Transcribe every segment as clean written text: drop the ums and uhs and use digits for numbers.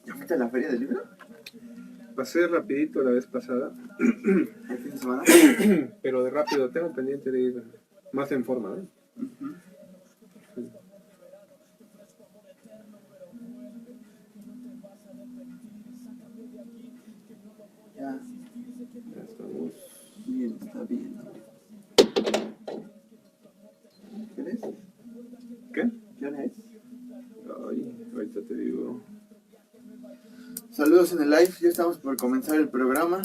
¿Ya fuiste a la feria del libro? Pasé rapidito la vez pasada. ¿El fin de semana? Pero de rápido, tengo pendiente de ir más en forma, ¿eh? Sí. Ya estamos. bien, está bien. ¿Qué es? ¿Qué? ¿Qué hora es? Ay, ahorita te digo. Saludos en el live, ya estamos por comenzar el programa.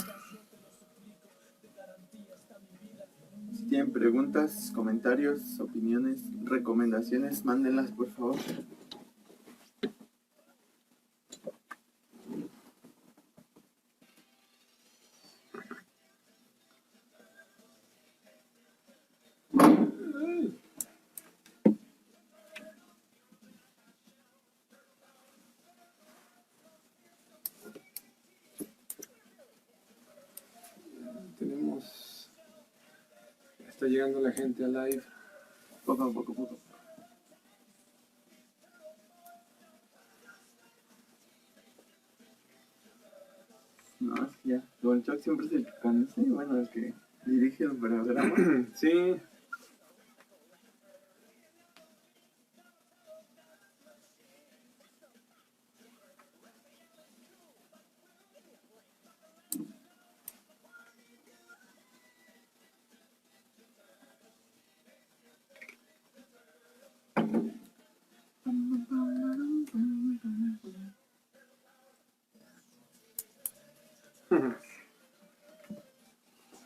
Si tienen preguntas, comentarios, opiniones, recomendaciones, mándenlas por favor. Está llegando la gente al live. Poco a poco. No, es que ya. Don Chuck siempre es el que conduce, bueno, el que dirige el programa. Sí.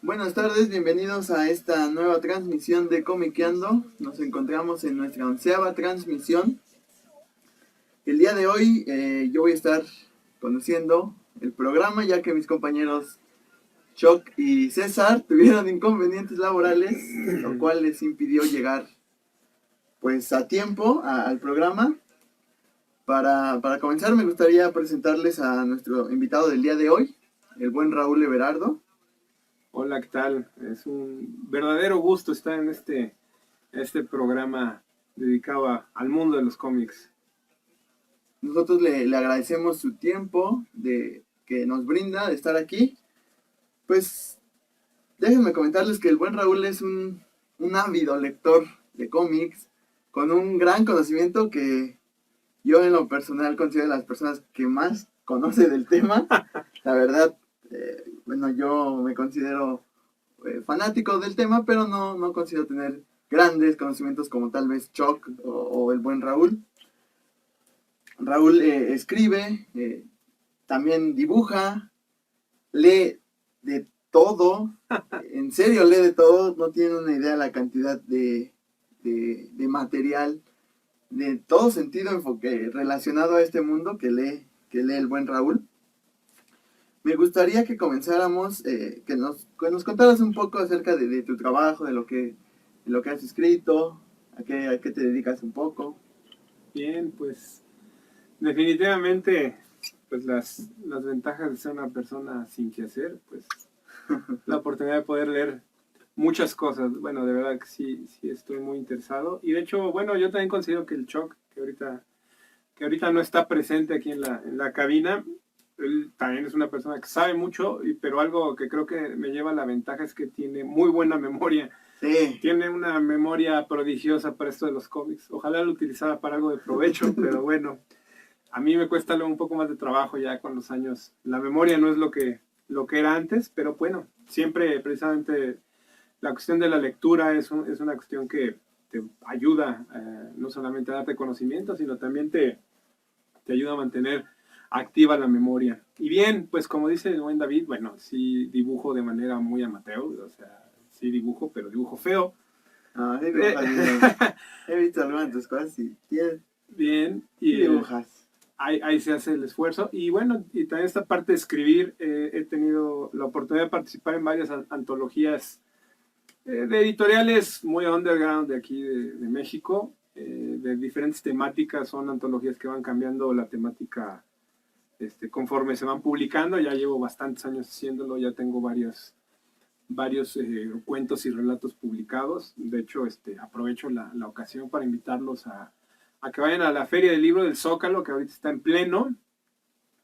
Buenas tardes, bienvenidos a esta nueva transmisión de Comiqueando. Nos encontramos en nuestra 11ª transmisión. El día de hoy yo voy a estar conduciendo el programa, ya que mis compañeros Chuck y César tuvieron inconvenientes laborales, lo cual les impidió llegar pues a tiempo al programa. Para comenzar me gustaría presentarles a nuestro invitado del día de hoy, el buen Raúl Everardo. Hola, ¿qué tal? Es un verdadero gusto estar en este programa dedicado al mundo de los cómics. Nosotros le agradecemos su tiempo que nos brinda de estar aquí. Pues déjenme comentarles que el buen Raúl es un ávido lector de cómics, con un gran conocimiento que yo en lo personal considero las personas que más conoce del tema. La verdad, bueno, yo me considero fanático del tema, pero no considero tener grandes conocimientos como tal vez Chuck o el buen Raúl. Raúl escribe, también dibuja, lee de todo, en serio lee de todo, no tiene una idea de la cantidad de material de todo sentido enfoque relacionado a este mundo que lee el buen Raúl. Me gustaría que comenzáramos, que nos contaras un poco acerca de tu trabajo, de lo que has escrito, a qué te dedicas un poco. Bien, pues definitivamente pues las ventajas de ser una persona sin que hacer, pues la oportunidad de poder leer muchas cosas. Bueno, de verdad que sí estoy muy interesado. Y de hecho, bueno, yo también considero que el Chuck, que ahorita no está presente aquí en la cabina, él también es una persona que sabe mucho, pero algo que creo que me lleva a la ventaja es que tiene muy buena memoria. Sí. Tiene una memoria prodigiosa para esto de los cómics. Ojalá lo utilizara para algo de provecho, pero bueno, a mí me cuesta un poco más de trabajo ya con los años. La memoria no es lo que era antes, pero bueno, siempre precisamente la cuestión de la lectura es una cuestión que te ayuda no solamente a darte conocimiento, sino también te ayuda a mantener activa la memoria. Y bien, pues como dice el buen David, bueno, sí dibujo de manera muy amateur, o sea, sí dibujo, pero dibujo feo. Ah, sí dibujas, he visto algunas de tus cosas y bien, y dibujas. Ahí se hace el esfuerzo. Y bueno, y también esta parte de escribir, he tenido la oportunidad de participar en varias antologías de editoriales muy underground de aquí de México, de diferentes temáticas. Son antologías que van cambiando la temática conforme se van publicando. Ya llevo bastantes años haciéndolo, ya tengo varios cuentos y relatos publicados. De hecho, aprovecho la ocasión para invitarlos a que vayan a la Feria del Libro del Zócalo, que ahorita está en pleno.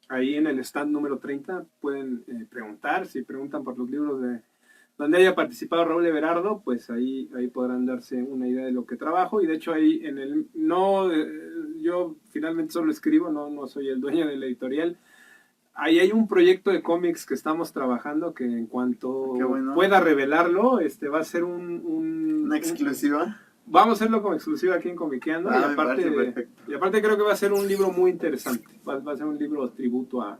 Ahí en el stand número 30 pueden preguntar. Si preguntan por los libros donde haya participado Raúl Everardo, pues ahí podrán darse una idea de lo que trabajo. Y de hecho ahí yo finalmente solo escribo, no soy el dueño de la editorial. Ahí hay un proyecto de cómics que estamos trabajando, que en cuanto pueda revelarlo, va a ser una exclusiva. Vamos a hacerlo como exclusiva aquí en Comiqueando. Y aparte creo que va a ser un libro muy interesante. Va a ser un libro tributo a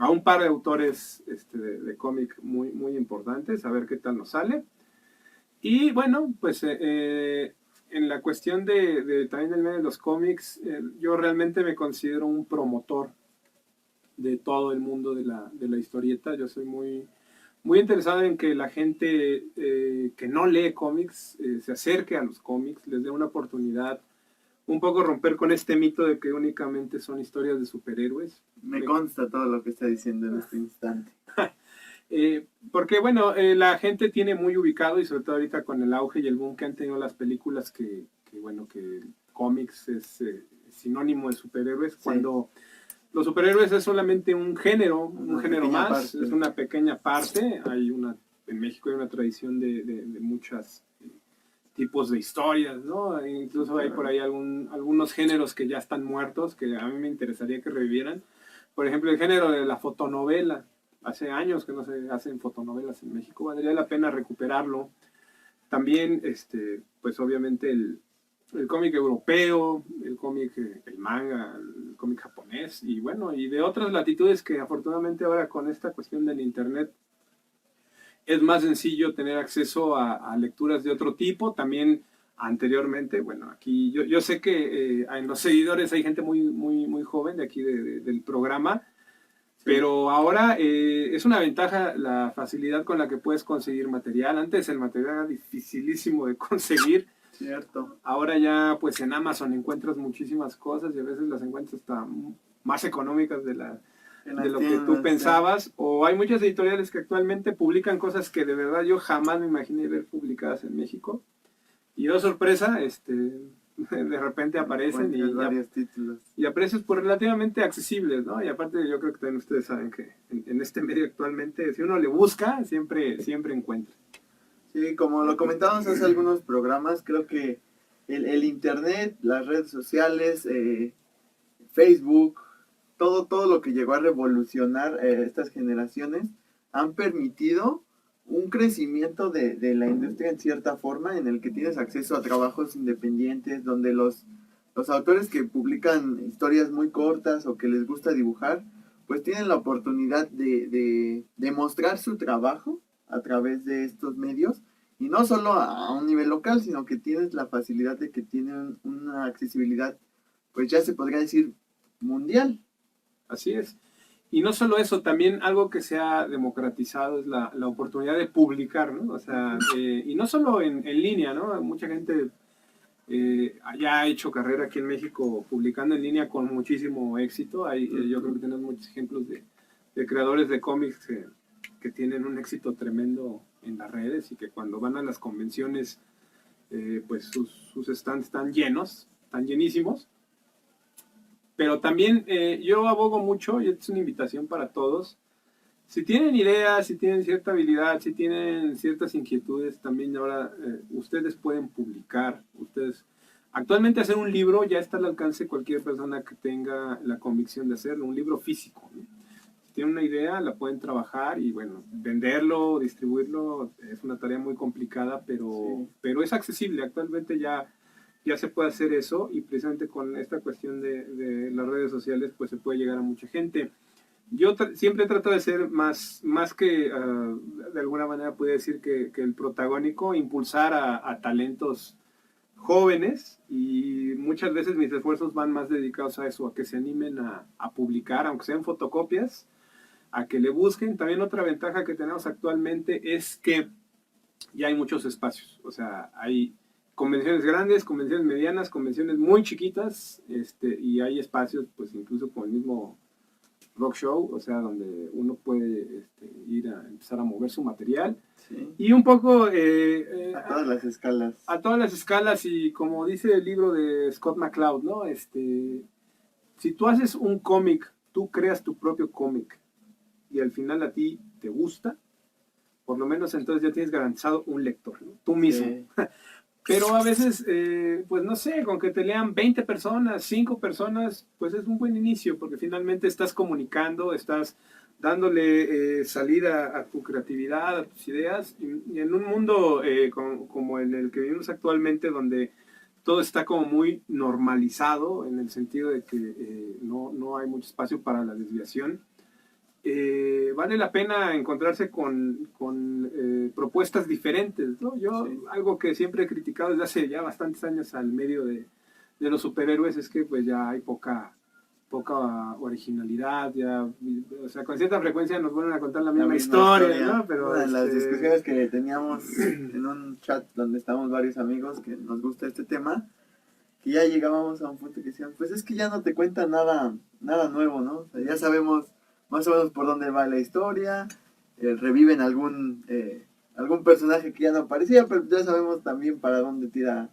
un par de autores de cómic muy, muy importantes. A ver qué tal nos sale. Y bueno, pues en la cuestión también del medio de los cómics, yo realmente me considero un promotor de todo el mundo de la historieta. Yo soy muy, muy interesado en que la gente que no lee cómics se acerque a los cómics, les dé una oportunidad, un poco romper con este mito de que únicamente son historias de superhéroes. Me consta todo lo que está diciendo en este instante. Porque bueno, la gente tiene muy ubicado, y sobre todo ahorita con el auge y el boom que han tenido las películas, que cómics es sinónimo de superhéroes, cuando los superhéroes es solamente un género más, parte. Es una pequeña parte. En México hay una tradición de muchos tipos de historias, ¿no? Incluso hay por ahí algunos géneros que ya están muertos, que a mí me interesaría que revivieran. Por ejemplo, el género de la fotonovela. Hace años que no se hacen fotonovelas en México, valdría la pena recuperarlo. También, pues obviamente el cómic europeo, el cómic, el manga, el cómic japonés, y bueno, y de otras latitudes que afortunadamente ahora con esta cuestión del internet es más sencillo tener acceso a lecturas de otro tipo. También anteriormente, bueno, aquí yo sé que en los seguidores hay gente muy, muy, muy joven de aquí del programa, pero ahora es una ventaja la facilidad con la que puedes conseguir material. Antes el material era dificilísimo de conseguir. Cierto. Ahora ya pues en Amazon encuentras muchísimas cosas, y a veces las encuentras hasta más económicas de lo que tú pensabas. O hay muchas editoriales que actualmente publican cosas que de verdad yo jamás me imaginé ver publicadas en México. Y oh sorpresa, de repente aparecen varios títulos. Y a precios pues relativamente accesibles, ¿no? Y aparte yo creo que también ustedes saben que en este medio actualmente, si uno le busca, siempre encuentra. Sí, como lo comentábamos hace algunos programas, creo que el internet, las redes sociales, Facebook, todo lo que llegó a revolucionar estas generaciones han permitido un crecimiento de la industria en cierta forma, en el que tienes acceso a trabajos independientes, donde los autores que publican historias muy cortas o que les gusta dibujar, pues tienen la oportunidad de mostrar su trabajo a través de estos medios, y no solo a un nivel local, sino que tienes la facilidad de que tienen una accesibilidad, pues ya se podría decir, mundial. Así es. Y no solo eso, también algo que se ha democratizado es la oportunidad de publicar, ¿no? O sea, y no solo en línea, ¿no? Mucha gente ya ha hecho carrera aquí en México publicando en línea con muchísimo éxito. Yo creo que tenemos muchos ejemplos de creadores de cómics que tienen un éxito tremendo en las redes, y que cuando van a las convenciones, pues sus stands están llenos, están llenísimos. Pero también yo abogo mucho, y esta es una invitación para todos, si tienen ideas, si tienen cierta habilidad, si tienen ciertas inquietudes, también ahora ustedes pueden publicar. Actualmente hacer un libro ya está al alcance de cualquier persona que tenga la convicción de hacerlo, un libro físico, ¿no? Si tienen una idea, la pueden trabajar, y bueno, venderlo, distribuirlo, es una tarea muy complicada, pero es accesible. Actualmente ya se puede hacer eso, y precisamente con esta cuestión de las redes sociales pues se puede llegar a mucha gente. Yo siempre trato de ser más que de alguna manera puede decir que el protagónico, impulsar a talentos jóvenes, y muchas veces mis esfuerzos van más dedicados a eso, a que se animen a publicar, aunque sean fotocopias, a que le busquen. También otra ventaja que tenemos actualmente es que ya hay muchos espacios, o sea, hay convenciones grandes, convenciones medianas, convenciones muy chiquitas, y hay espacios, pues incluso con el mismo rock show, o sea, donde uno puede ir a empezar a mover su material. Sí. Y un poco... A todas las escalas. A todas las escalas, y como dice el libro de Scott McCloud, ¿no? Si tú haces un cómic, tú creas tu propio cómic, y al final a ti te gusta, por lo menos entonces ya tienes garantizado un lector, ¿no? Tú mismo. Sí. Pero a veces, pues no sé, con que te lean 20 personas, 5 personas, pues es un buen inicio, porque finalmente estás comunicando, estás dándole salida a tu creatividad, a tus ideas, y en un mundo como en el que vivimos actualmente, donde todo está como muy normalizado, en el sentido de que no hay mucho espacio para la desviación. Vale la pena encontrarse con propuestas diferentes, ¿no? Yo, Sí. algo que siempre he criticado desde hace ya bastantes años al medio de los superhéroes es que pues ya hay poca originalidad, ya, o sea, con cierta frecuencia nos vuelven a contar la misma historia, ¿no? Pero una de las discusiones que teníamos en un chat donde estábamos varios amigos que nos gusta este tema, que ya llegábamos a un punto que decían, pues es que ya no te cuenta nada nuevo, ¿no? O sea, ya sabemos más o menos por dónde va la historia, reviven algún personaje que ya no aparecía, pero ya sabemos también para dónde tira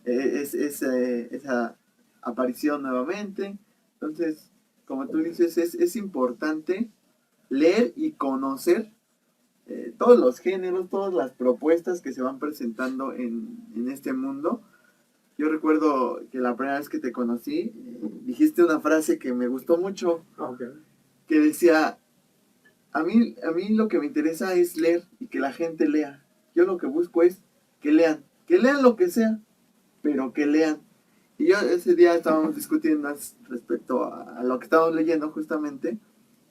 esa aparición nuevamente. Entonces, como tú dices, es importante leer y conocer todos los géneros, todas las propuestas que se van presentando en este mundo. Yo recuerdo que la primera vez que te conocí, dijiste una frase que me gustó mucho, Okay. que decía, a mí lo que me interesa es leer y que la gente lea. Yo lo que busco es que lean lo que sea, pero que lean. Y yo ese día estábamos discutiendo respecto a lo que estábamos leyendo justamente,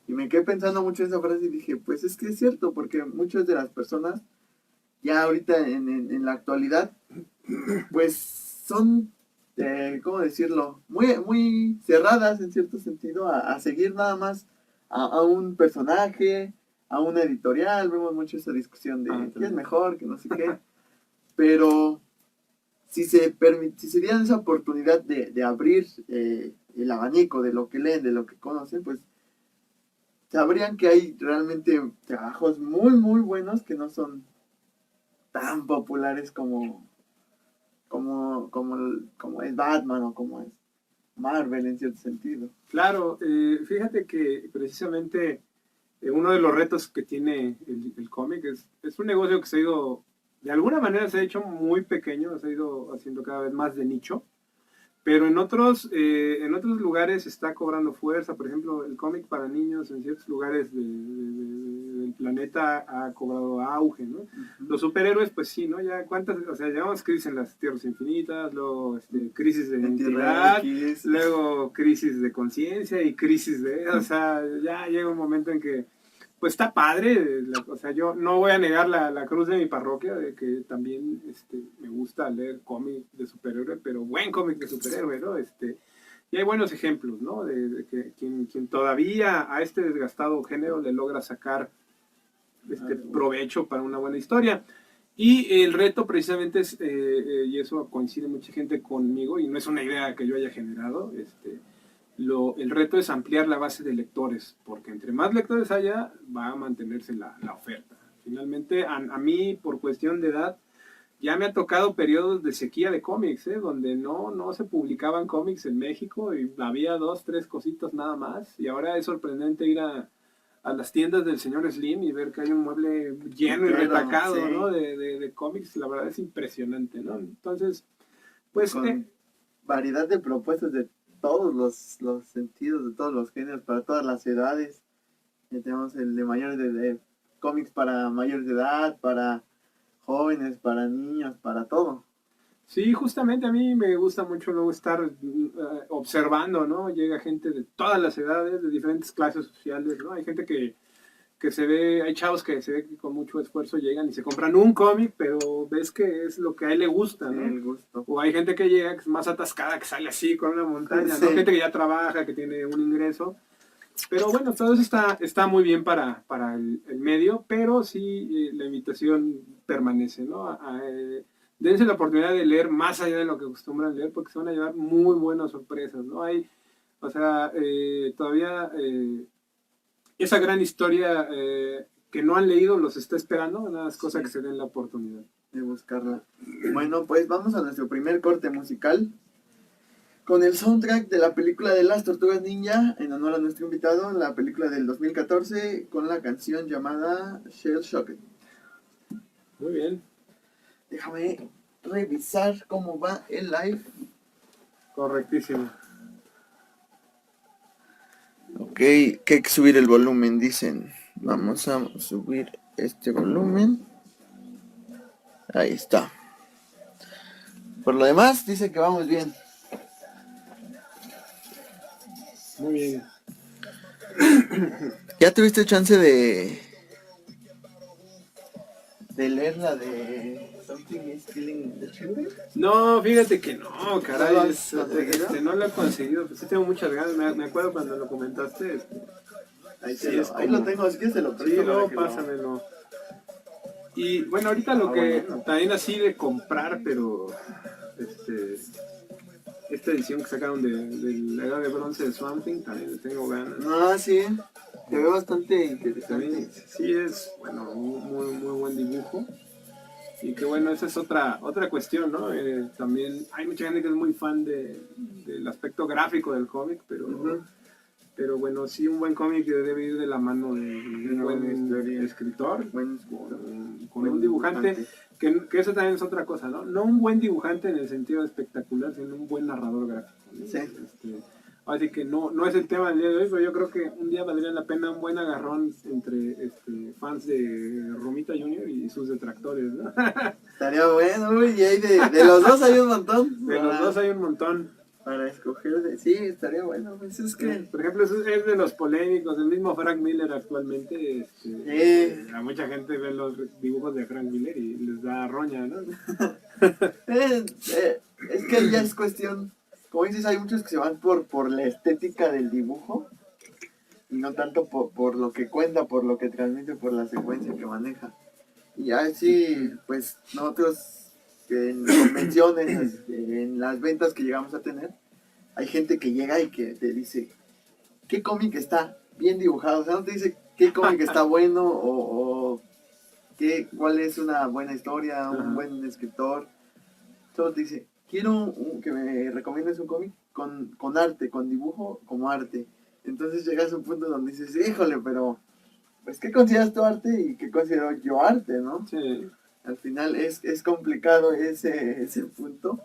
y me quedé pensando mucho en esa frase y dije, pues es que es cierto, porque muchas de las personas, ya ahorita en la actualidad, pues son, ¿cómo decirlo? Muy cerradas en cierto sentido a seguir nada más a un personaje, a una editorial. Vemos mucho esa discusión de qué es mejor, que no sé qué. Pero si se dieran esa oportunidad de abrir el abanico de lo que leen, de lo que conocen, pues sabrían que hay realmente trabajos muy buenos que no son tan populares como es Batman o como es Marvel en cierto sentido. Claro, fíjate que precisamente uno de los retos que tiene el cómic es un negocio que se ha ido, de alguna manera se ha hecho muy pequeño, se ha ido haciendo cada vez más de nicho, pero en otros lugares está cobrando fuerza. Por ejemplo, el cómic para niños en ciertos lugares del planeta ha cobrado auge, ¿no? Uh-huh. Los superhéroes, pues sí, ¿no? Ya cuántas, o sea, llevamos crisis en las Tierras Infinitas, luego crisis de identidad, luego crisis de conciencia y crisis de, o sea, ya llega un momento en que pues está padre, o sea, yo no voy a negar la cruz de mi parroquia, de que también me gusta leer cómic de superhéroe, pero buen cómic de superhéroe, ¿no? Y hay buenos ejemplos, ¿no? De que quien todavía a este desgastado género le logra sacar provecho para una buena historia. Y el reto precisamente es, y eso coincide mucha gente conmigo, y no es una idea que yo haya generado, el reto es ampliar la base de lectores, porque entre más lectores haya, va a mantenerse la oferta. Finalmente, a mí, por cuestión de edad, ya me ha tocado periodos de sequía de cómics, donde no se publicaban cómics en México y había 2, 3 cositas nada más. Y ahora es sorprendente ir a las tiendas del señor Slim y ver que hay un mueble lleno y retacado, sí, ¿no? de cómics. La verdad es impresionante, ¿no? Entonces, pues... Con variedad de propuestas de todos los sentidos, de todos los géneros, para todas las edades. Tenemos el de mayores de cómics para mayores de edad, para jóvenes, para niños, para todo. Sí, justamente a mí me gusta mucho luego estar observando, ¿no? Llega gente de todas las edades, de diferentes clases sociales, ¿no? Hay gente que se ve, hay chavos que se ve que con mucho esfuerzo llegan y se compran un cómic, pero ves que es lo que a él le gusta, ¿no? El gusto. O hay gente que llega, que es más atascada, que sale así con una montaña, sí, ¿no? Gente que ya trabaja, que tiene un ingreso. Pero bueno, todo eso está muy bien para el medio, pero sí la invitación permanece, ¿no? Dense la oportunidad de leer más allá de lo que acostumbran leer, porque se van a llevar muy buenas sorpresas, ¿no? Hay, o sea, todavía esa gran historia que no han leído, los está esperando, nada más cosa que se den la oportunidad de buscarla. Bueno, pues vamos a nuestro primer corte musical con el soundtrack de la película de las Tortugas Ninja, en honor a nuestro invitado, la película del 2014, con la canción llamada Shell Shocked. Muy bien. Déjame revisar cómo va el live. Correctísimo. Ok, que hay que subir el volumen, dicen. Vamos a subir este volumen. Ahí está. Por lo demás, dice que vamos bien. Muy bien. ¿Ya tuviste chance de leer la de Something is Killing the Children? No, fíjate que no, caray. ¿No lo has conseguido? No lo he conseguido. Pues sí tengo muchas ganas. Me acuerdo cuando lo comentaste. Ahí, sí, ahí lo tengo, así que se lo presto. Sí, luego pásamelo. Y bueno, ahorita lo que bueno. También así de comprar, pero esta edición que sacaron de la edad de bronce de Swamp Thing, también le tengo ganas. Ah, sí, se ve bastante interesante. También, sí, es, bueno, muy buen dibujo. Y que bueno, esa es otra cuestión, ¿no? También hay mucha gente que es muy fan del aspecto gráfico del cómic, pero bueno, sí, un buen cómic debe ir de la mano de un buen escritor, con un dibujante, que eso también es otra cosa, ¿no? No un buen dibujante en el sentido de espectacular, sino un buen narrador gráfico, ¿no? Sí. Así que no es el tema del día de hoy, pero yo creo que un día valdría la pena un buen agarrón entre fans de Romita Jr. y sus detractores, ¿no? Estaría bueno, y ahí de los dos hay un montón. De los dos hay un montón. Para escoger, sí, estaría bueno. Pues es que... Por ejemplo, es de los polémicos, el mismo Frank Miller actualmente. A mucha gente ve los dibujos de Frank Miller y les da roña, ¿no? Es que ya es cuestión, como dices, hay muchos que se van por la estética del dibujo y no tanto por lo que cuenta, por lo que transmite, por la secuencia que maneja. Y ya sí, pues nosotros en convenciones, en las ventas que llegamos a tener, hay gente que llega y que te dice qué cómic está bien dibujado, o sea, no te dice qué cómic está bueno o cuál es una buena historia, un buen escritor, solo te dice, quiero que me recomiendes un cómic con arte, con dibujo como arte. Entonces llegas a un punto donde dices, híjole, pero pues ¿qué consideras tu arte y qué considero yo arte, no? Sí. Al final es complicado ese punto.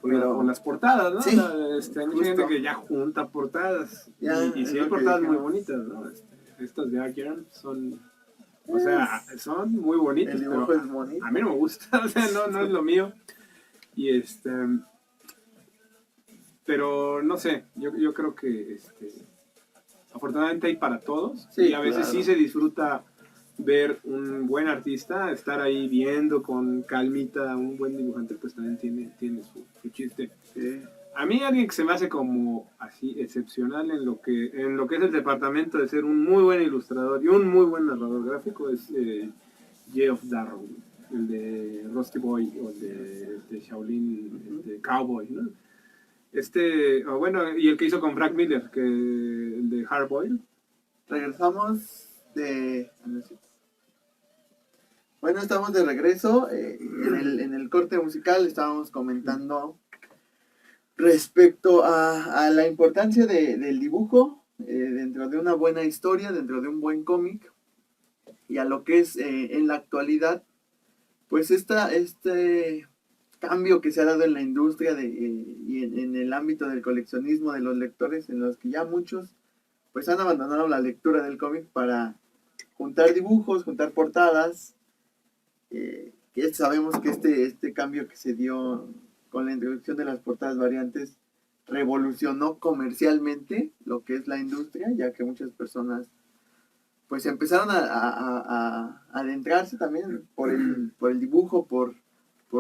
Pero, o las portadas, ¿no? Sí, hay mucha gente que ya junta portadas. Y sí hay portadas muy bonitas, ¿no? Estas de Arkham son... O sea, son muy bonitas. El dibujo pero es bonito. A mí no me gusta, o sea, no es lo mío. Y pero no sé, yo creo que afortunadamente hay para todos. Sí, y a veces sí se disfruta ver un buen artista, estar ahí viendo con calmita un buen dibujante, pues también tiene su chiste. Sí. A mí alguien que se me hace como así excepcional en lo que es el departamento de ser un muy buen ilustrador y un muy buen narrador gráfico es Geoff Darrow, el de Rusty Boy o el de Shaolin, el de Cowboy, ¿no? Bueno, y el que hizo con Frank Miller, el de Hardboiled. Regresamos de... Bueno, estamos de regreso. En el corte musical estábamos comentando respecto a la importancia del dibujo dentro de una buena historia, dentro de un buen cómic, y a lo que es en la actualidad, pues este cambio que se ha dado en la industria y en el ámbito del coleccionismo de los lectores, en los que ya muchos pues han abandonado la lectura del cómic para juntar dibujos, juntar portadas, que sabemos que este cambio que se dio con la introducción de las portadas variantes revolucionó comercialmente lo que es la industria, ya que muchas personas pues empezaron a adentrarse también por el dibujo, por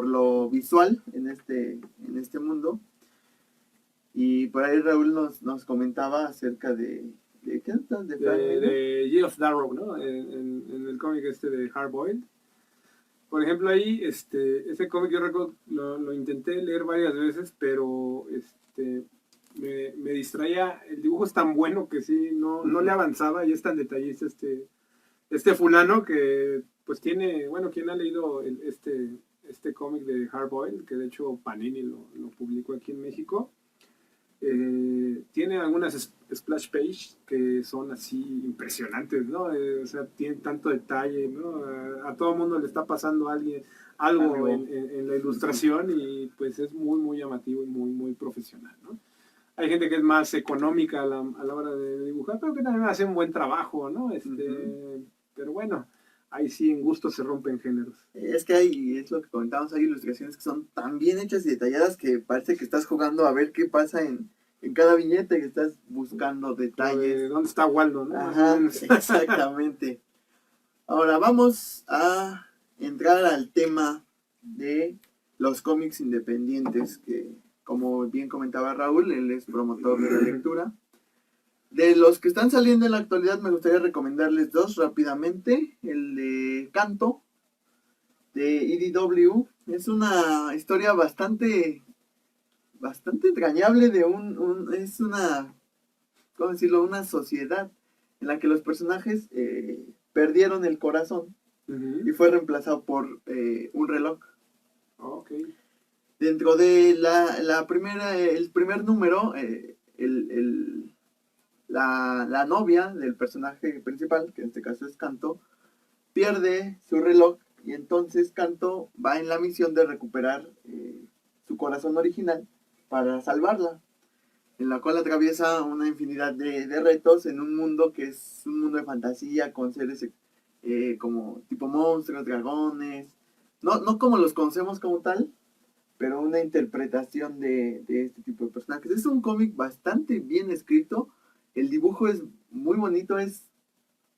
lo visual en este mundo. Y por ahí Raúl nos comentaba acerca de Geoff Darrow, ¿no? En el cómic de Hardboiled. Por ejemplo, ahí, ese cómic yo recuerdo, lo intenté leer varias veces, pero me distraía. El dibujo es tan bueno que sí, no le avanzaba, y es tan detallista este fulano que pues tiene, bueno, quien ha leído este cómic de Hardboiled, que de hecho Panini lo publicó aquí en México, tiene algunas splash page que son así impresionantes, ¿no? O sea, tienen tanto detalle, ¿no? A todo mundo le está pasando algo en la ilustración, y pues es muy, muy llamativo y muy, muy profesional, ¿no? Hay gente que es más económica a la hora de dibujar, pero que también hace un buen trabajo, ¿no? Pero bueno, ahí sí en gusto se rompen géneros. Es que es lo que comentamos, hay ilustraciones que son tan bien hechas y detalladas que parece que estás jugando a ver qué pasa en cada viñeta, que estás buscando detalles. ¿Dónde está Waldo, no? Ajá, exactamente. Ahora vamos a entrar al tema de los cómics independientes, que como bien comentaba Raúl, él es promotor de la lectura. De los que están saliendo en la actualidad, me gustaría recomendarles dos rápidamente. El de Canto, de IDW. Es una historia bastante entrañable de es una, ¿cómo decirlo? Una sociedad en la que los personajes perdieron el corazón y fue reemplazado por un reloj. Okay. Dentro de el primer número, la novia del personaje principal, que en este caso es Canto, pierde su reloj, y entonces Canto va en la misión de recuperar su corazón original para salvarla, en la cual atraviesa una infinidad de retos en un mundo que es un mundo de fantasía, con seres como tipo monstruos, dragones, no como los conocemos como tal, pero una interpretación de este tipo de personajes. Es un cómic bastante bien escrito, el dibujo es muy bonito,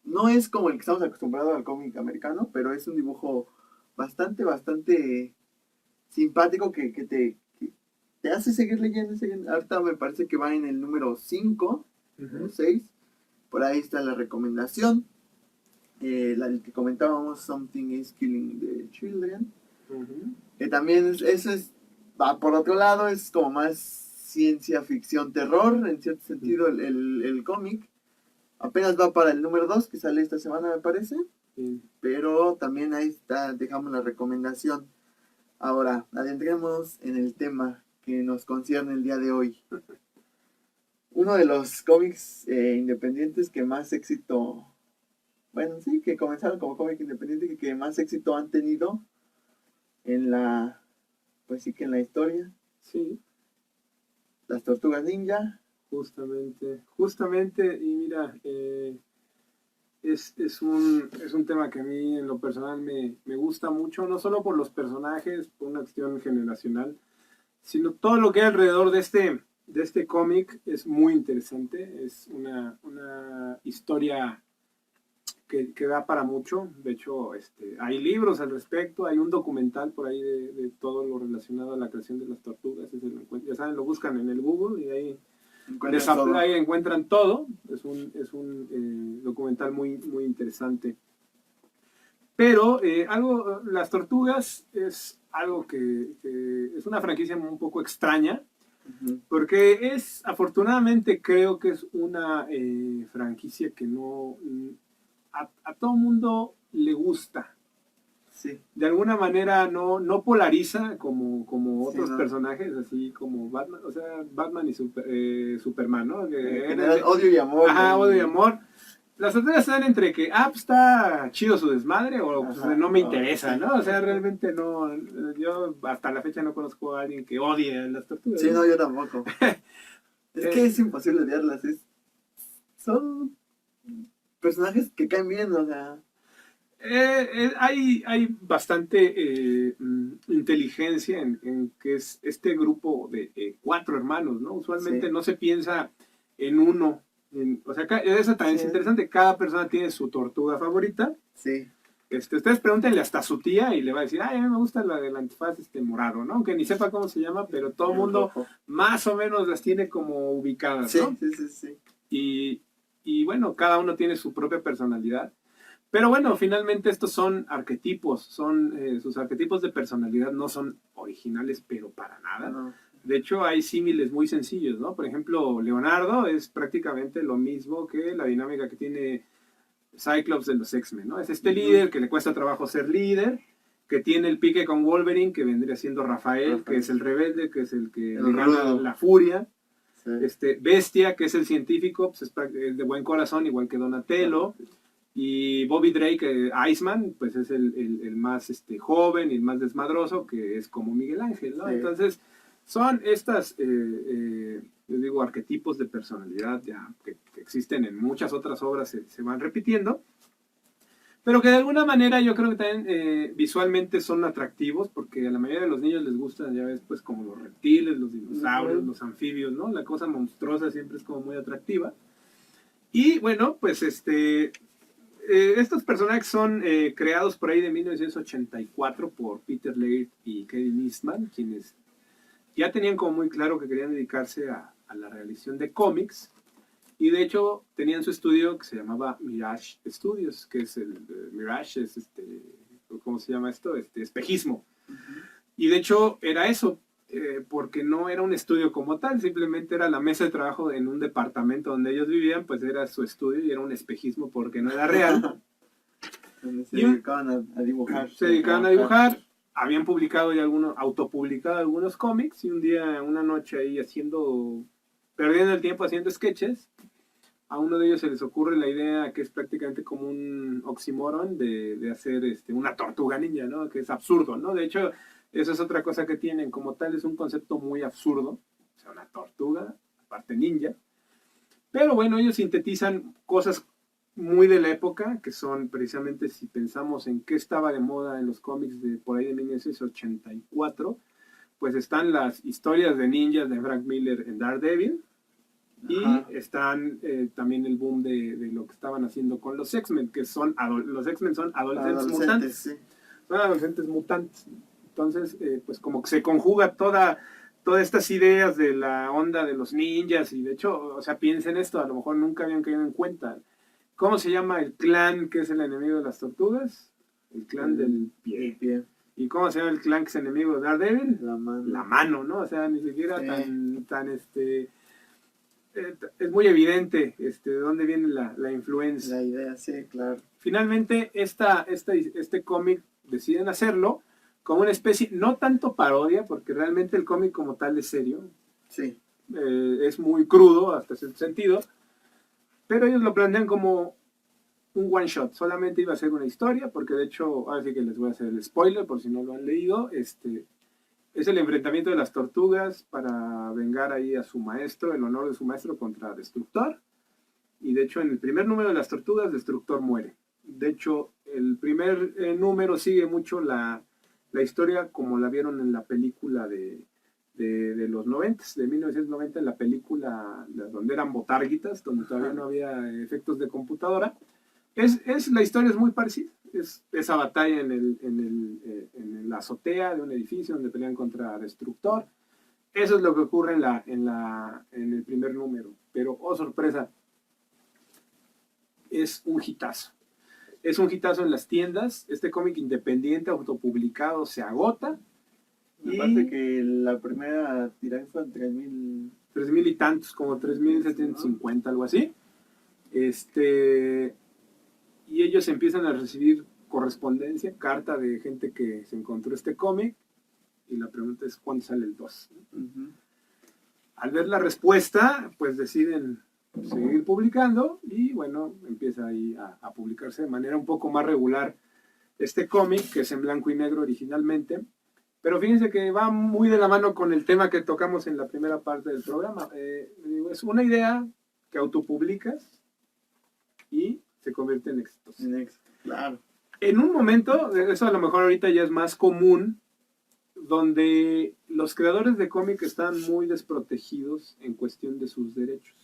no es como el que estamos acostumbrados al cómic americano, pero es un dibujo bastante simpático que te hace seguir leyendo. Ahorita me parece que va en el número 5 o 6. Por ahí está la recomendación. La que comentábamos, Something is Killing the Children. Que también va por otro lado, es como más ciencia ficción, terror, en cierto sentido, el cómic. Apenas va para el número 2, que sale esta semana, me parece. Pero también ahí está, dejamos la recomendación. Ahora, adentremos en el tema que nos concierne el día de hoy. Uno de los cómics independientes que más éxito, bueno, sí, que comenzaron como cómic independiente y que más éxito han tenido pues sí que en la historia. Sí. Las Tortugas Ninja. Justamente, y mira, es un tema que a mí en lo personal me gusta mucho, no solo por los personajes, por una cuestión generacional, sino todo lo que hay alrededor de este cómic es muy interesante. Es una historia que da para mucho. De hecho, hay libros al respecto, hay un documental por ahí de todo lo relacionado a la creación de las tortugas. Ya saben, lo buscan en el Google y ahí encuentran todo. Es un documental muy, muy interesante. Pero las tortugas es algo que es una franquicia un poco extraña, porque afortunadamente creo que es una franquicia que a todo mundo le gusta. Sí. De alguna manera no polariza como otros personajes, así como Batman, o sea, Batman y Superman, ¿no? General odio y amor. Ajá, odio y amor. Las tortugas están entre que, pues está chido su desmadre, o pues, no me interesa, ¿no? O sea, realmente no, yo hasta la fecha no conozco a alguien que odie a las tortugas. Sí, no, yo tampoco. Es que es imposible odiarlas, son personajes que caen bien, o sea. Hay bastante inteligencia en que es este grupo de 4 hermanos, ¿no? Usualmente no se piensa en uno. O sea, eso también es interesante. Cada persona tiene su tortuga favorita. Sí. Ustedes pregúntenle hasta a su tía y le va a decir, a mí me gusta la del antifaz morado, ¿no? Aunque ni sepa cómo se llama, pero todo el mundo más o menos las tiene como ubicadas, ¿no? Sí. Y bueno, cada uno tiene su propia personalidad. Pero bueno, finalmente estos son arquetipos, sus arquetipos de personalidad no son originales, pero para nada. De hecho, hay símiles muy sencillos, ¿no? Por ejemplo, Leonardo es prácticamente lo mismo que la dinámica que tiene Cyclops de los X-Men, ¿no? Es este líder que le cuesta trabajo ser líder, que tiene el pique con Wolverine, que vendría siendo Rafael, que es el rebelde, que es el que le gana la furia. Sí. Bestia, que es el científico, pues es de buen corazón, igual que Donatello. Y Bobby Drake, Iceman, pues es el más joven y el más desmadroso, que es como Miguel Ángel, ¿no? Sí. Entonces, son estas, yo digo, arquetipos de personalidad ya que existen en muchas otras obras, se van repitiendo, pero que de alguna manera yo creo que también visualmente son atractivos, porque a la mayoría de los niños les gustan, ya ves, pues como los reptiles, los dinosaurios, los anfibios, ¿no? La cosa monstruosa siempre es como muy atractiva. Y bueno, pues estos personajes son creados por ahí de 1984 por Peter Laird y Kevin Eastman, quienes ya tenían como muy claro que querían dedicarse a la realización de cómics, y de hecho tenían su estudio que se llamaba Mirage Studios, que es Mirage, es ¿cómo se llama esto? Espejismo. Y de hecho era eso, porque no era un estudio como tal, simplemente era la mesa de trabajo en un departamento donde ellos vivían, pues era su estudio y era un espejismo porque no era real. Se dedicaban a dibujar. Se dedicaban a dibujar, habían publicado y autopublicado algunos cómics, y un día, una noche ahí perdiendo el tiempo haciendo sketches, a uno de ellos se les ocurre la idea, que es prácticamente como un oxímoron, de hacer una tortuga ninja, ¿no? Que es absurdo, ¿no? De hecho, eso es otra cosa que tienen, como tal es un concepto muy absurdo, o sea, una tortuga, aparte ninja, pero bueno, ellos sintetizan cosas muy de la época, que son precisamente, si pensamos en qué estaba de moda en los cómics de por ahí de 1984, pues están las historias de ninjas de Frank Miller en Daredevil, y están también el boom de lo que estaban haciendo con los X-Men, que los X-Men son adolescentes mutantes. Sí. Son adolescentes mutantes. Entonces, pues como que se conjuga todas estas ideas de la onda de los ninjas, y de hecho, o sea, piensen esto, a lo mejor nunca habían caído en cuenta. ¿Cómo se llama el clan que es el enemigo de las tortugas? El clan del pie. ¿Y cómo se llama el clan que es enemigo de Daredevil? La mano, ¿no? O sea, ni siquiera tan es muy evidente de dónde viene la influencia. La idea, sí, claro. Finalmente, este cómic deciden hacerlo como una especie, no tanto parodia, porque realmente el cómic como tal es serio. Sí. Es muy crudo hasta cierto sentido, pero ellos lo plantean como un one shot. Solamente iba a ser una historia, porque de hecho, ahora sí que les voy a hacer el spoiler por si no lo han leído. Es el enfrentamiento de las tortugas para vengar ahí a su maestro, el honor de su maestro contra Destructor. Y de hecho, en el primer número de las tortugas, Destructor muere. De hecho, el primer número sigue mucho la historia como la vieron en la película de los 90, de 1990, en la película donde eran botarguitas, donde todavía no había efectos de computadora. La historia es muy parecida. Es esa batalla en la azotea de un edificio donde pelean contra Destructor. Eso es lo que ocurre en el primer número. Pero, oh sorpresa, es un hitazo. Es un hitazo en las tiendas. Este cómic independiente, autopublicado, se agota. Aparte que la primera tirada fue en 3,000 y tantos, como 3,750, algo así. Y ellos empiezan a recibir correspondencia, carta de gente que se encontró este cómic, y la pregunta es ¿cuándo sale el 2? Al ver la respuesta, pues deciden seguir publicando, y bueno, empieza ahí a publicarse de manera un poco más regular este cómic, que es en blanco y negro originalmente, pero fíjense que va muy de la mano con el tema que tocamos en la primera parte del programa. Es una idea que autopublicas y se convierte en éxito. Claro. En un momento, eso a lo mejor ahorita ya es más común, donde los creadores de cómic están muy desprotegidos en cuestión de sus derechos.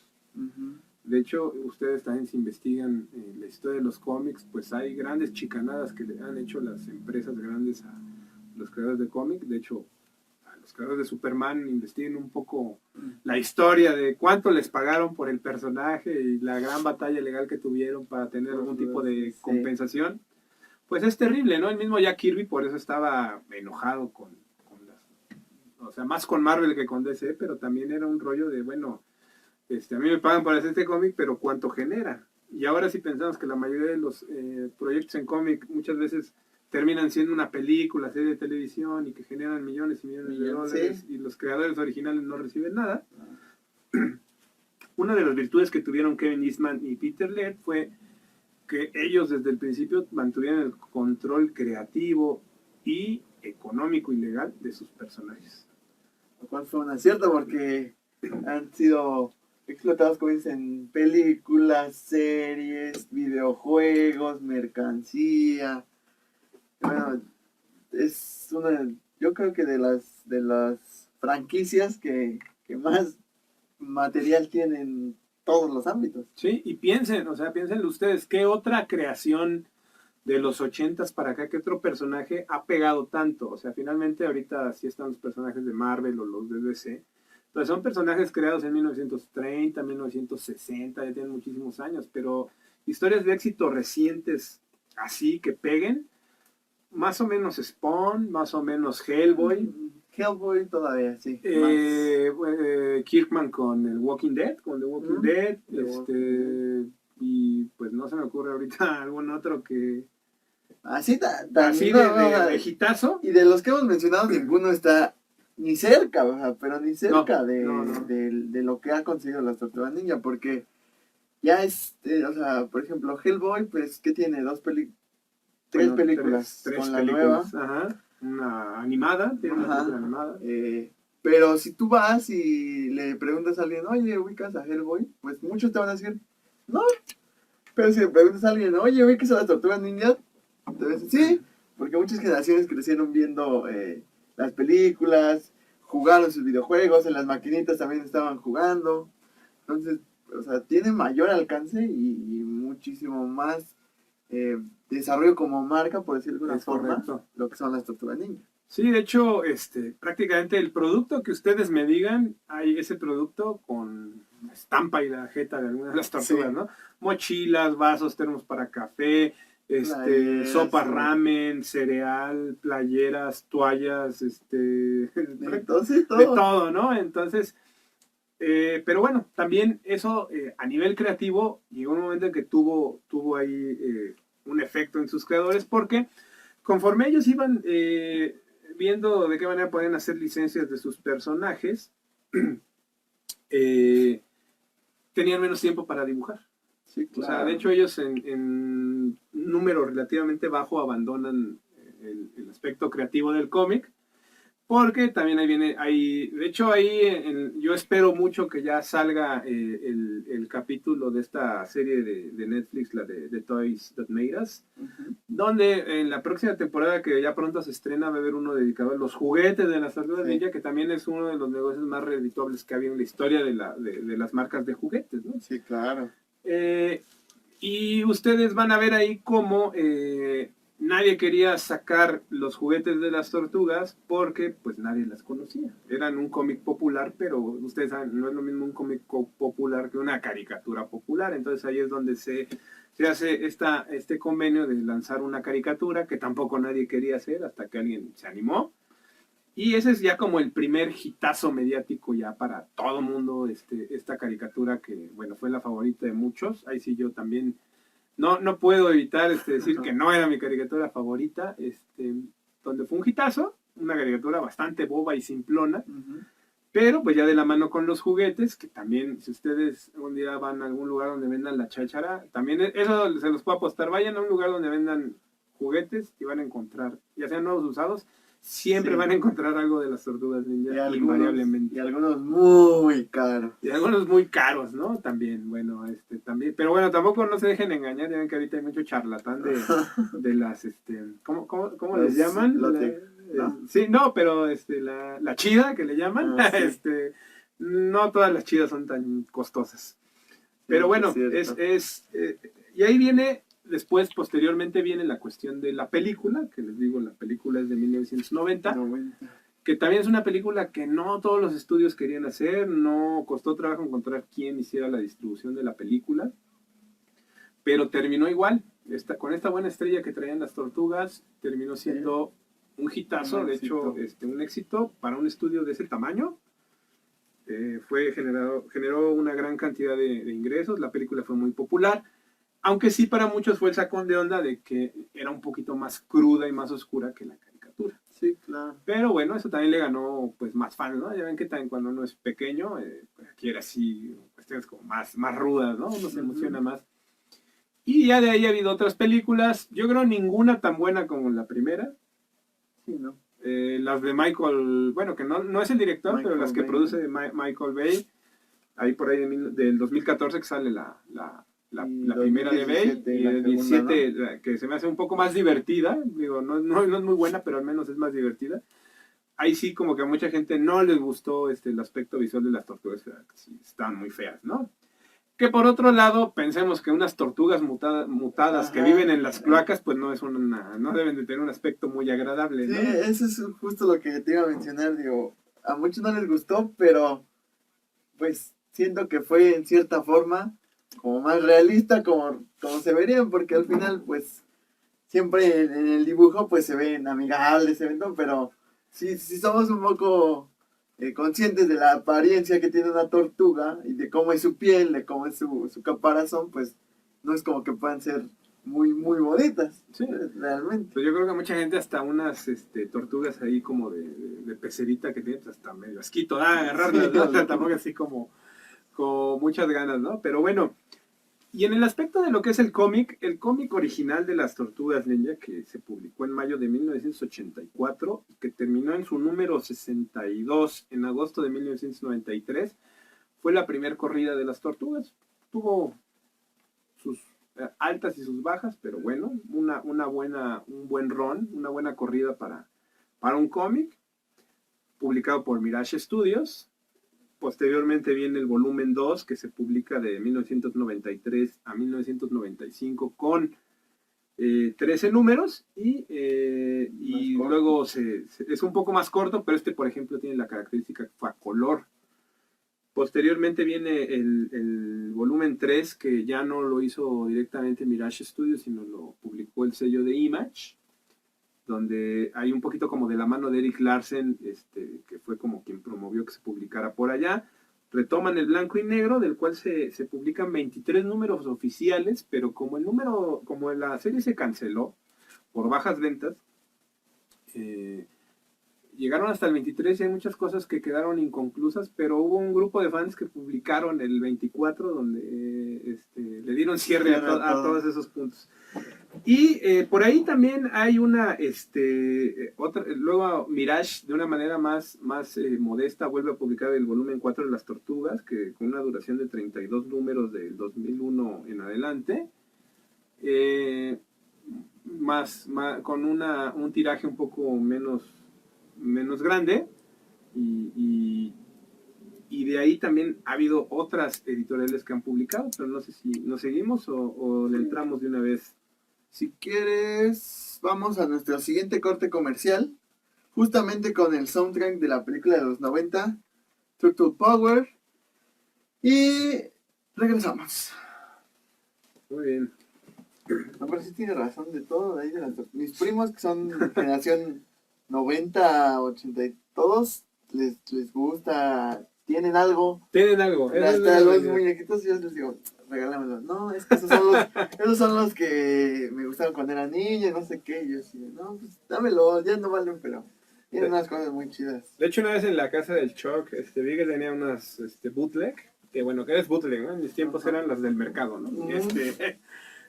De hecho, ustedes también si investigan la historia de los cómics, pues hay grandes chicanadas que le han hecho las empresas grandes a los creadores de cómic. De hecho, a los creadores de Superman investiguen un poco la historia de cuánto les pagaron por el personaje y la gran batalla legal que tuvieron para tener algún tipo de compensación. Pues es terrible, ¿no? El mismo Jack Kirby por eso estaba enojado o sea, más con Marvel que con DC, pero también era un rollo de, bueno, a mí me pagan por hacer este cómic, pero ¿cuánto genera? Y ahora sí pensamos que la mayoría de los proyectos en cómic muchas veces terminan siendo una película, serie de televisión y que generan millones y millones de dólares, sí. y los creadores originales no reciben nada. Una de las virtudes que tuvieron Kevin Eastman y Peter Laird fue que ellos desde el principio mantuvieron el control creativo y económico y legal de sus personajes. Lo cual fue un acierto porque han sido explotados, como dicen, películas, series, videojuegos, mercancía. Bueno, es una, yo creo que de las franquicias que más material tienen en todos los ámbitos. Sí, y piensen, o sea, piensen ustedes, ¿qué otra creación de los 80s para acá, qué otro personaje ha pegado tanto? O sea, finalmente ahorita sí están los personajes de Marvel o los de DC, pues son personajes creados en 1930, 1960, ya tienen muchísimos años, pero historias de éxito recientes así que peguen, más o menos Spawn, más o menos Hellboy. Hellboy todavía, sí. Kirkman con el Walking Dead, con The Walking Dead, y pues no se me ocurre ahorita algún otro que... Así, así de hitazo. Y de los que hemos mencionado, ninguno está ni cerca, o sea, pero ni cerca no. de lo que ha conseguido las Tortugas Ninja, porque ya es, o sea, por ejemplo, Hellboy, pues, ¿qué tiene? Tres películas tres con la películas, nueva. ajá, una animada, tiene una película animada. Pero si tú vas y le preguntas a alguien, oye, ¿ubicas a Hellboy? Pues muchos te van a decir, no. Pero si le preguntas a alguien, oye, ¿ubicas a las Tortugas Ninja? Te van a decir, sí, porque muchas generaciones crecieron viendo las películas, jugaron sus videojuegos, en las maquinitas también estaban jugando. Entonces, o sea, tiene mayor alcance y muchísimo más desarrollo como marca, por decirlo de alguna forma, correcto. lo que son las Tortugas Ninja. Sí, de hecho, prácticamente el producto que ustedes me digan, hay ese producto con la estampa y la jeta de algunas de las tortugas, sí, ¿no? Mochilas, vasos, termos para café, sopa, ramen, cereal, playeras, toallas, de todo. de todo, ¿no? Entonces, pero bueno, también eso a nivel creativo llegó un momento en que tuvo ahí un efecto en sus creadores, porque conforme ellos iban viendo de qué manera pueden hacer licencias de sus personajes, tenían menos tiempo para dibujar. Sí, claro. O sea, de hecho ellos en un número relativamente bajo abandonan el aspecto creativo del cómic, porque también de hecho ahí yo espero mucho que ya salga el capítulo de esta serie de Netflix, la de Toys That Made Us, donde en la próxima temporada que ya pronto se estrena va a haber uno dedicado a los juguetes de las Tortugas Ninja, que también es uno de los negocios más redituables que había en la historia de las marcas de juguetes, ¿no? Sí, claro. Y ustedes van a ver ahí cómo nadie quería sacar los juguetes de las tortugas porque pues nadie las conocía. Eran un cómic popular, pero ustedes saben, no es lo mismo un cómic popular que una caricatura popular. Entonces ahí es donde se hace este convenio de lanzar una caricatura que tampoco nadie quería hacer hasta que alguien se animó. Y ese es ya como el primer hitazo mediático ya para todo el mundo, esta caricatura que, bueno, fue la favorita de muchos. Ahí sí yo también no puedo evitar decir que no era mi caricatura favorita, donde fue un hitazo, una caricatura bastante boba y simplona, pero pues ya de la mano con los juguetes, que también si ustedes un día van a algún lugar donde vendan la cháchara, también eso se los puedo apostar, vayan a un lugar donde vendan juguetes y van a encontrar, ya sean nuevos usados, siempre van a encontrar algo de las Tortugas Ninja, invariablemente. Y algunos muy caros. Y algunos muy caros, ¿no? También, bueno, también. Pero bueno, tampoco no se dejen engañar, ya ven que ahorita hay mucho charlatán de las, ¿cómo les llaman? ¿no? Sí, no, pero la chida que le llaman, sí. No todas las chidas son tan costosas. Pero bueno, y ahí viene... Después, posteriormente, viene la cuestión de la película, que les digo, la película es de 1990, que también es una película que no todos los estudios querían hacer, no costó trabajo encontrar quién hiciera la distribución de la película, pero terminó igual, con esta buena estrella que traían las tortugas, terminó siendo un hitazo, Un de éxito. hecho, un éxito para un estudio de ese tamaño. Generó una gran cantidad de ingresos, la película fue muy popular, aunque sí para muchos fue el sacón de onda de que era un poquito más cruda y más oscura que la caricatura. Sí, claro. Pero bueno, eso también le ganó pues más fans, ¿no? Ya ven que también cuando uno es pequeño, pues quiere así cuestiones como más rudas, ¿no? Uno se emociona más. Y ya de ahí ha habido otras películas, yo creo ninguna tan buena como la primera. Sí, ¿no? Las de Michael, bueno, que no es el director, pero Michael las que Bay, produce Michael Bay, ahí por ahí del 2014 que sale Y la primera de Bay, 2017 y la el segunda, 17 ¿no? que se me hace un poco más divertida, digo, no es muy buena, pero al menos es más divertida. Ahí sí como que a mucha gente no les gustó el aspecto visual de las tortugas, que sí, están muy feas, ¿no? Que por otro lado, pensemos que unas tortugas mutadas que Ajá. viven en las cloacas, pues no deben de tener un aspecto muy agradable, Sí, ¿no? eso es justo lo que te iba a mencionar, digo, a muchos no les gustó, pero pues siento que fue en cierta forma como más realista, como se verían, porque al final pues siempre en el dibujo pues se ven amigables, se ven todo, pero si somos un poco conscientes de la apariencia que tiene una tortuga y de cómo es su piel, de cómo es su caparazón, pues no es como que puedan ser muy bonitas, Sí. realmente. Pues yo creo que mucha gente hasta unas tortugas ahí como de pecerita que tiene, pues hasta medio asquito, agarrarlas, Sí, ¿no? O sea, tampoco así como con muchas ganas, ¿no? Pero bueno, y en el aspecto de lo que es el cómic original de las Tortugas Ninja, que se publicó en mayo de 1984, que terminó en su número 62 en agosto de 1993, fue la primera corrida de las tortugas. Tuvo sus altas y sus bajas, pero bueno, un buen run, una buena corrida para un cómic, publicado por Mirage Studios. Posteriormente viene el volumen 2, que se publica de 1993 a 1995 con 13 números y luego es un poco más corto, pero por ejemplo, tiene la característica que fue a color. Posteriormente viene el volumen 3, que ya no lo hizo directamente Mirage Studios, sino lo publicó el sello de Image, donde hay un poquito como de la mano de Eric Larsen, que fue como quien promovió que se publicara por allá. Retoman el blanco y negro, del cual se publican 23 números oficiales, pero como la serie se canceló por bajas ventas, llegaron hasta el 23 y hay muchas cosas que quedaron inconclusas, pero hubo un grupo de fans que publicaron el 24 donde le dieron cierre a todos esos puntos. Y por ahí también hay luego Mirage de una manera más modesta vuelve a publicar el volumen 4 de Las Tortugas, que con una duración de 32 números del 2001 en adelante, con un tiraje un poco menos grande, y de ahí también ha habido otras editoriales que han publicado, pero no sé si nos seguimos o le entramos de una vez. Si quieres, vamos a nuestro siguiente corte comercial, justamente con el soundtrack de la película de los 90, Turtle Power, y regresamos. Muy bien. No, pero sí tiene razón de todo, de ahí de mis primos que son generación 90, 80 y todos les gusta, tienen algo. Tienen algo. Hasta los muñequitos yo les digo, regálamelos. No, es que esos son los que me gustaron cuando era niña, no sé qué. Y yo así, no, pues dámelo, ya no valen, pero tienen unas cosas muy chidas. De hecho, una vez en la casa del Chuck, vi que tenía unas bootleg, que bueno, que es bootleg, ¿no? En mis tiempos eran las del mercado, ¿no?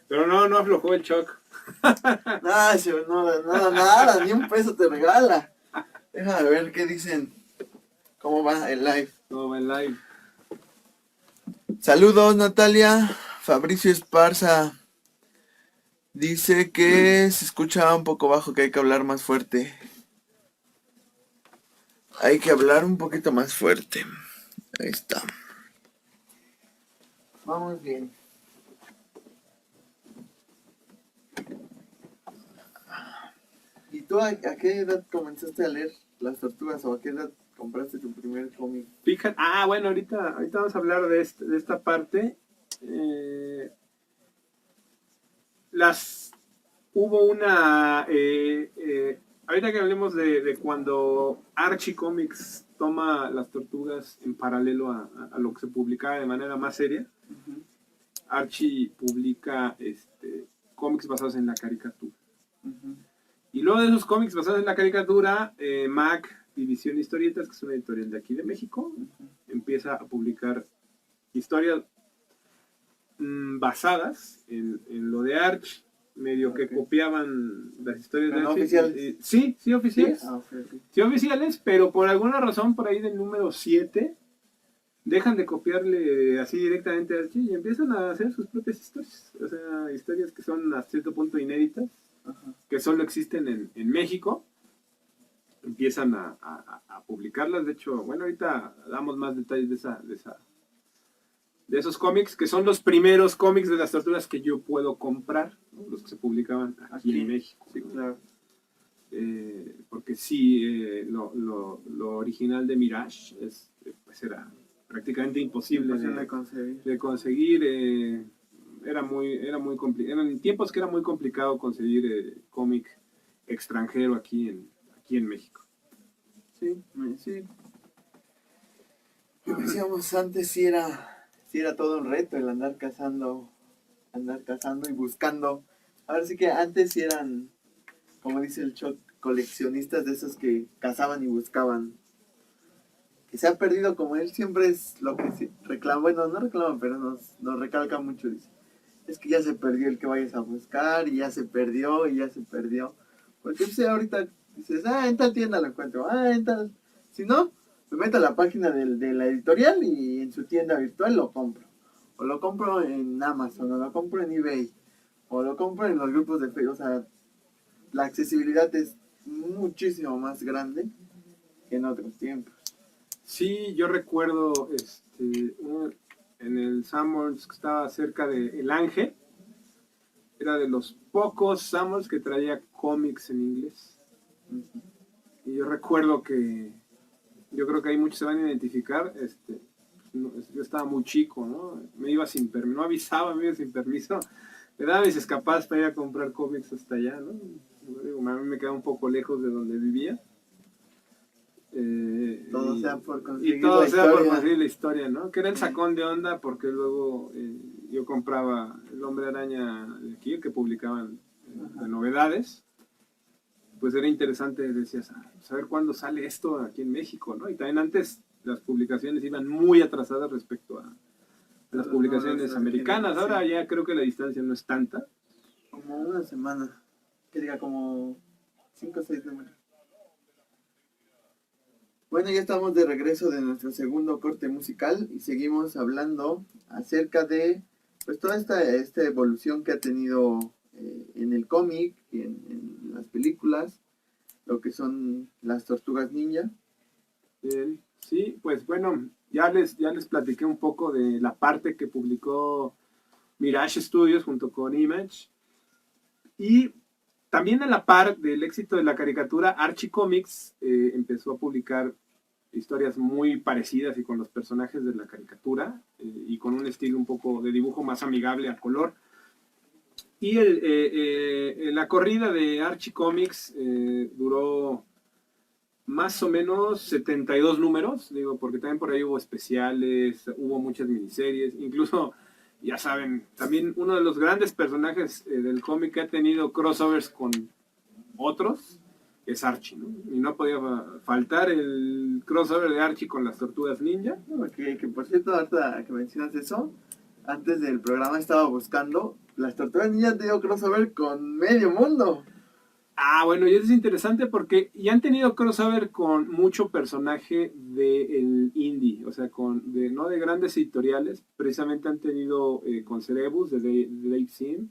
Pero no aflojó el Chuck. Nada, ni un peso te regala. Déjame ver qué dicen. ¿Cómo va el live? ¿Cómo va el live? Saludos, Natalia. Fabricio Esparza dice que se escucha un poco bajo, que hay que hablar más fuerte. Hay que hablar un poquito más fuerte. Ahí está. Vamos bien. ¿Y tú a qué edad comenzaste a leer Las Tortugas o a qué edad compraste tu primer cómic? Fíjate, bueno, ahorita vamos a hablar de esta parte. ahorita que hablemos de cuando Archie Comics toma las tortugas en paralelo a lo que se publicaba de manera más seria, Archie publica cómics basados en la caricatura. Y luego de esos cómics basados en la caricatura, Mac División Historietas, que es una editorial de aquí de México, empieza a publicar historias basadas en lo de Archie, medio que copiaban las historias de Archie. ¿Oficiales? Sí, oficiales. ¿Sí? Okay. Sí, oficiales, pero por alguna razón por ahí del número 7 dejan de copiarle así directamente a Archie y empiezan a hacer sus propias historias. O sea, historias que son a cierto punto inéditas, que solo existen en México. Empiezan a publicarlas. De hecho, bueno, ahorita damos más detalles de esos cómics, que son los primeros cómics de las tortugas que yo puedo comprar, ¿no? Los que se publicaban aquí en México. Sí, claro. Porque sí, lo original de Mirage pues era prácticamente imposible de conseguir. Era muy complicado. Eran tiempos que era muy complicado conseguir cómic extranjero aquí en México. Sí. Como decíamos antes, sí era todo un reto el andar cazando y buscando. Ahora sí que antes sí eran, como dice el Choc, coleccionistas de esos que cazaban y buscaban. Que se ha perdido, como él siempre es lo que reclama. Bueno, no reclama, pero nos recalca mucho. Dice, es que ya se perdió el que vayas a buscar, y ya se perdió. Porque pues, ahorita dices, en tal tienda lo encuentro, en tal. Si no, me meto a la página de la editorial y en su tienda virtual lo compro. O lo compro en Amazon, o lo compro en eBay, o lo compro en los grupos de Facebook. O sea, la accesibilidad es muchísimo más grande que en otros tiempos. Sí, yo recuerdo en el Sanborns que estaba cerca de El Ángel. Era de los pocos Sanborns que traía cómics en inglés. Y yo recuerdo que yo creo que ahí muchos se van a identificar. Yo estaba muy chico, ¿no? Me iba sin permiso, no avisaba, me iba sin permiso. Me daba mis escapadas para ir a comprar cómics hasta allá, ¿no? A mí me quedaba un poco lejos de donde vivía. Todo sea por conseguir la historia, ¿no? Que era el sacón de onda, porque luego yo compraba El Hombre Araña de aquí, que publicaban de novedades. Pues era interesante, decías, saber cuándo sale esto aquí en México, ¿no? Y también antes las publicaciones iban muy atrasadas respecto a las publicaciones americanas. Ahora ya creo que la distancia no es tanta. Como una semana, que diga como 5 o 6 números. Bueno, ya estamos de regreso de nuestro segundo corte musical y seguimos hablando acerca de pues toda esta evolución que ha tenido en el cómic y en las películas, lo que son las Tortugas Ninja. Sí, pues bueno, ya les platiqué un poco de la parte que publicó Mirage Studios junto con Image. Y también a la par del éxito de la caricatura, Archie Comics empezó a publicar historias muy parecidas y con los personajes de la caricatura y con un estilo un poco de dibujo más amigable a color. Y la corrida de Archie Comics duró más o menos 72 números, digo, porque también por ahí hubo especiales, hubo muchas miniseries, incluso, ya saben, también uno de los grandes personajes del cómic que ha tenido crossovers con otros es Archie, ¿no? Y no podía faltar el crossover de Archie con las Tortugas Ninja. Que por cierto, ahorita que mencionas eso, antes del programa estaba buscando, las Tortugas Ninja dio crossover con medio mundo. Bueno, y eso es interesante porque ya han tenido crossover con mucho personaje del indie, o sea, no de grandes editoriales, precisamente han tenido con Cerebus de Dave Sim,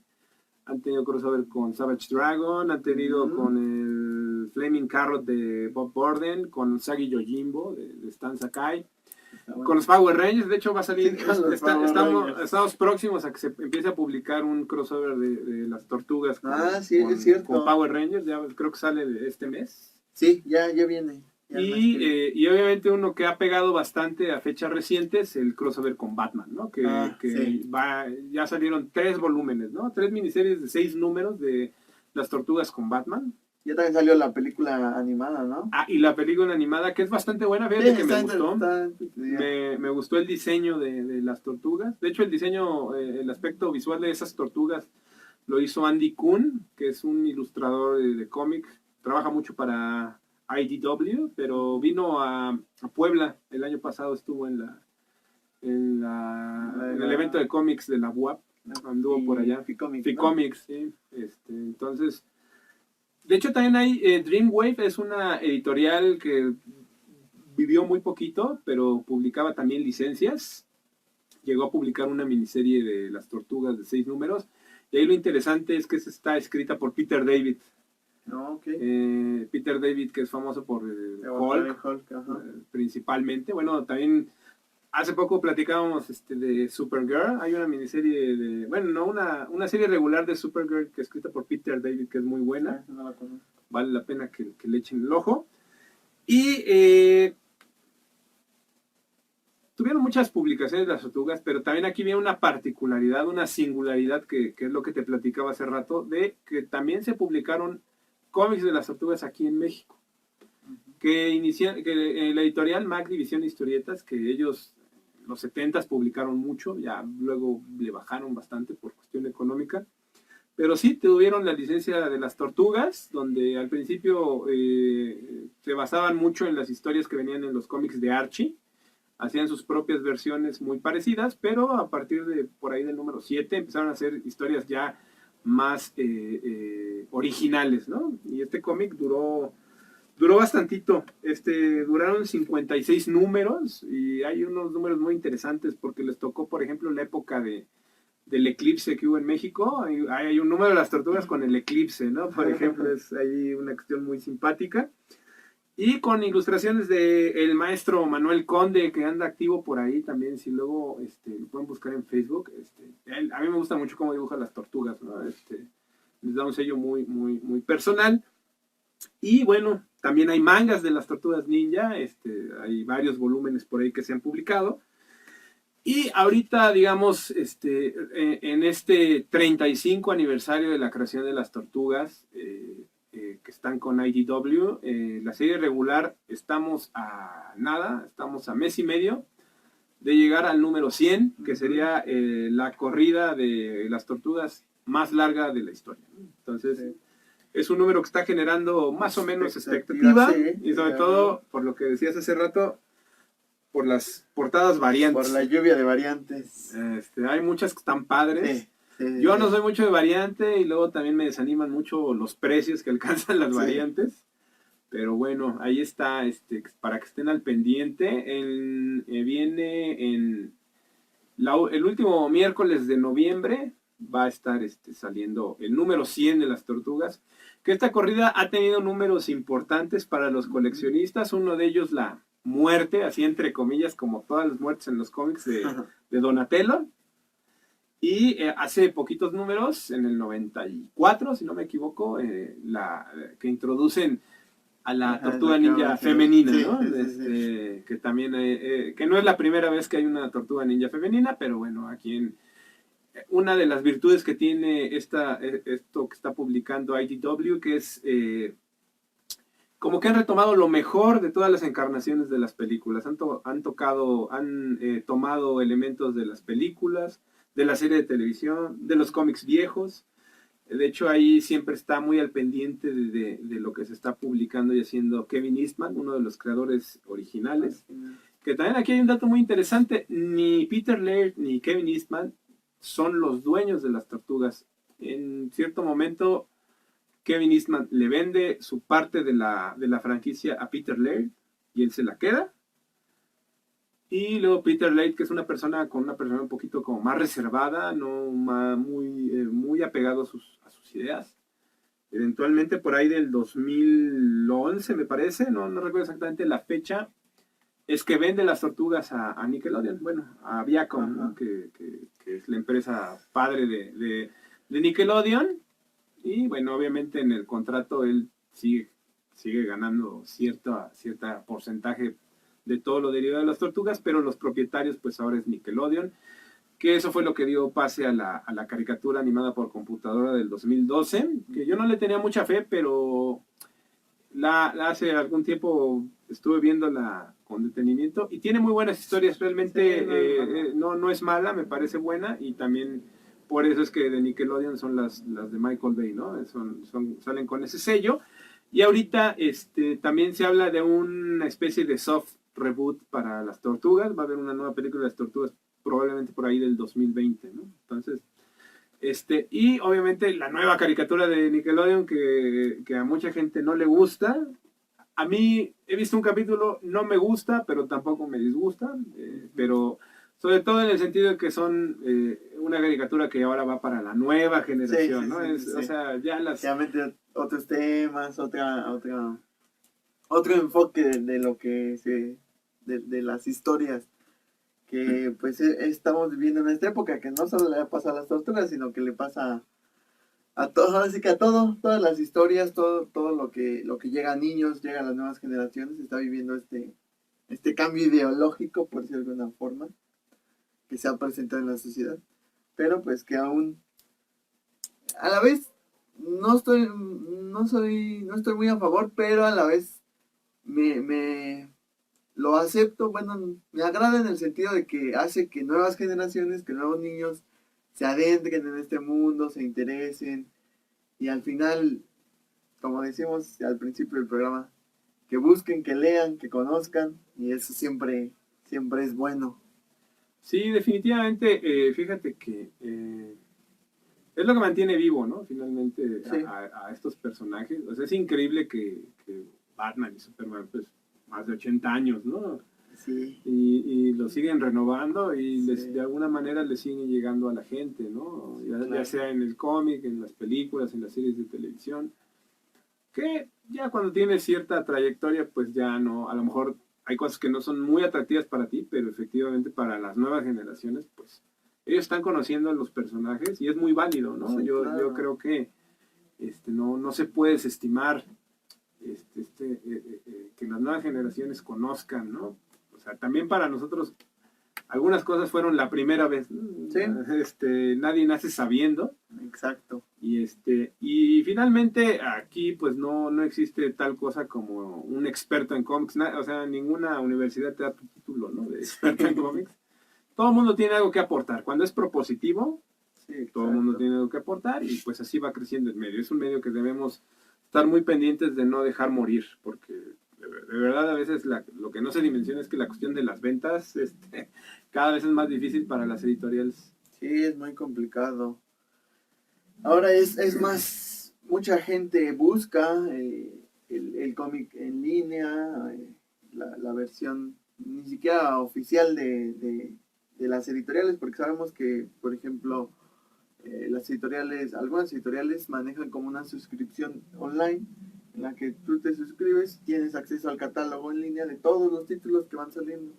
han tenido crossover con Savage Dragon, han tenido con el Flaming Carrot de Bob Borden, con Usagi Yojimbo de Stan Sakai, con los Power Rangers. De hecho va a salir, estamos próximos a que se empiece a publicar un crossover de las tortugas es cierto, con Power Rangers, ya creo que sale este mes. Sí, ya viene. Y obviamente uno que ha pegado bastante a fechas recientes, el crossover con Batman, ¿no? Ya salieron 3 volúmenes, ¿no? 3 miniseries de 6 números de las tortugas con Batman. Ya también salió la película animada, ¿no? Ah, y la película animada, que es bastante buena, Sí, fíjate que me está gustó. interesante. Me gustó el diseño de las tortugas. De hecho, el diseño, el aspecto visual de esas tortugas lo hizo Andy Kuhn, que es un ilustrador de cómic. Trabaja mucho para IDW, pero vino a Puebla el año pasado, estuvo en el evento de cómics de la UAP. Anduvo por allá. Ficomics, ¿no? Sí. Entonces, de hecho también hay Dreamwave, es una editorial que vivió muy poquito, pero publicaba también licencias. Llegó a publicar una miniserie de las tortugas de 6 números. Y ahí lo interesante es que está escrita por Peter David. Oh, okay. Peter David, que es famoso por Hulk principalmente. Bueno, también hace poco platicábamos de Supergirl. Hay una miniserie de... Bueno, no, una serie regular de Supergirl que es escrita por Peter David, que es muy buena. No la conozco. Vale la pena que le echen el ojo. Y tuvieron muchas publicaciones de las tortugas, pero también aquí viene una particularidad, una singularidad que es lo que te platicaba hace rato, de que también se publicaron cómics de las tortugas aquí en México. Que la editorial Mac División Historietas, que ellos en los 70s publicaron mucho, ya luego le bajaron bastante por cuestión económica, pero sí tuvieron la licencia de las tortugas, donde al principio se basaban mucho en las historias que venían en los cómics de Archie, hacían sus propias versiones muy parecidas, pero a partir de por ahí del número 7 empezaron a hacer historias ya más originales, ¿no? Y este cómic duró bastantito. Duraron 56 números y hay unos números muy interesantes porque les tocó, por ejemplo, la época del eclipse que hubo en México. Hay un número de las tortugas con el eclipse, ¿no? Por ejemplo, es ahí una cuestión muy simpática. Y con ilustraciones del maestro Manuel Conde, que anda activo por ahí también. Si luego lo pueden buscar en Facebook. A mí me gusta mucho cómo dibuja las tortugas, ¿no? Les da un sello muy, muy, muy personal. Y bueno, también hay mangas de las tortugas ninja. Hay varios volúmenes por ahí que se han publicado. Y ahorita, digamos, en este 35 aniversario de la creación de las tortugas, que están con IDW, la serie regular, estamos a nada, estamos a mes y medio de llegar al número 100, que sería la corrida de las tortugas más larga de la historia. Entonces, sí, es un número que está generando más o menos expectativa, sí, y sobre todo, por lo que decías hace rato, por las portadas variantes. Por la lluvia de variantes. Hay muchas que están padres. Sí. Yo no soy mucho de variante y luego también me desaniman mucho los precios que alcanzan las variantes. Pero bueno, ahí está, para que estén al pendiente. Viene el último miércoles de noviembre, va a estar saliendo el número 100 de las tortugas. Que esta corrida ha tenido números importantes para los coleccionistas. Uno de ellos, la muerte, así entre comillas, como todas las muertes en los cómics de Donatello. Y hace poquitos números, en el 94, si no me equivoco, que introducen a la tortuga ninja femenina, ¿no? Sí. Que también, que no es la primera vez que hay una tortuga ninja femenina, pero bueno, aquí una de las virtudes que tiene esto que está publicando IDW, que es como que han retomado lo mejor de todas las encarnaciones de las películas. Han tomado elementos de las películas, de la serie de televisión, de los cómics viejos. De hecho, ahí siempre está muy al pendiente de lo que se está publicando y haciendo Kevin Eastman, uno de los creadores originales. Que también aquí hay un dato muy interesante. Ni Peter Laird ni Kevin Eastman son los dueños de las tortugas. En cierto momento, Kevin Eastman le vende su parte de la franquicia a Peter Laird y él se la queda. Y luego Peter Laird, que es una persona un poquito como más reservada, no muy apegado a sus ideas. Eventualmente por ahí del 2011, me parece, no recuerdo exactamente la fecha, es que vende las tortugas a Nickelodeon, bueno, a Viacom, ¿no? que es la empresa padre de Nickelodeon. Y bueno, obviamente en el contrato él sigue ganando cierta porcentaje de todo lo derivado de las tortugas, pero los propietarios pues ahora es Nickelodeon, que eso fue lo que dio pase a la caricatura animada por computadora del 2012, que yo no le tenía mucha fe, pero Hace algún tiempo estuve viéndola con detenimiento y tiene muy buenas historias, realmente Sí, no es mala, me parece buena y también por eso es que de Nickelodeon son las de Michael Bay, ¿no? Salen con ese sello. Y ahorita también se habla de una especie de soft reboot para las tortugas, va a haber una nueva película de las tortugas probablemente por ahí del 2020, ¿no? Entonces, y obviamente la nueva caricatura de Nickelodeon que a mucha gente no le gusta. A mí he visto un capítulo, no me gusta, pero tampoco me disgusta, pero sobre todo en el sentido de que son una caricatura que ahora va para la nueva generación, ¿no? O sea, ya las... ya mete otros temas, otro enfoque de lo que de las historias que pues estamos viviendo en esta época, que no solo le pasa a las tortugas, sino que le pasa a todo, así que a todo, todas las historias, todo lo que llega a niños, llega a las nuevas generaciones, está viviendo este cambio ideológico, por decirlo de alguna forma, que se ha presentado en la sociedad, pero pues que aún, a la vez, no estoy muy a favor, pero a la vez me lo acepto, bueno, me agrada en el sentido de que hace que nuevas generaciones, que nuevos niños se adentren en este mundo, se interesen y al final, como decimos al principio del programa, que busquen, que lean, que conozcan y eso siempre es bueno. Sí, definitivamente, fíjate que es lo que mantiene vivo, ¿no? Finalmente Sí, a estos personajes. O sea, es increíble que Batman y Superman, pues, más de 80 años, ¿no? sí, Y lo siguen renovando y sí, de alguna manera le siguen llegando a la gente, ¿no? sí, Ya claro. sea en el cómic, en las películas, en las series de televisión, que ya cuando tienes cierta trayectoria, pues ya no, a lo mejor hay cosas que no son muy atractivas para ti, pero efectivamente para las nuevas generaciones, pues ellos están conociendo a los personajes y es muy válido, ¿no? Sí, Yo claro. creo que no se puede desestimar que las nuevas generaciones conozcan, ¿no? O sea, también para nosotros algunas cosas fueron la primera vez, ¿no? Sí, Nadie nace sabiendo exacto. y finalmente aquí pues no existe tal cosa como un experto en cómics, o sea, ninguna universidad te da tu título, ¿no? De experto en cómics. Todo el mundo tiene algo que aportar. Cuando es propositivo, Sí, todo el mundo exacto. tiene algo que aportar y pues así va creciendo el medio. Es un medio que debemos estar muy pendientes de no dejar morir, porque de verdad a veces lo que no se dimensiona es que la cuestión de las ventas cada vez es más difícil para las editoriales. Sí, es muy complicado. Ahora es más, mucha gente busca el cómic en línea, la versión ni siquiera oficial de las editoriales, porque sabemos que, por ejemplo, las editoriales, algunas editoriales manejan como una suscripción online en la que tú te suscribes, tienes acceso al catálogo en línea de todos los títulos que van saliendo.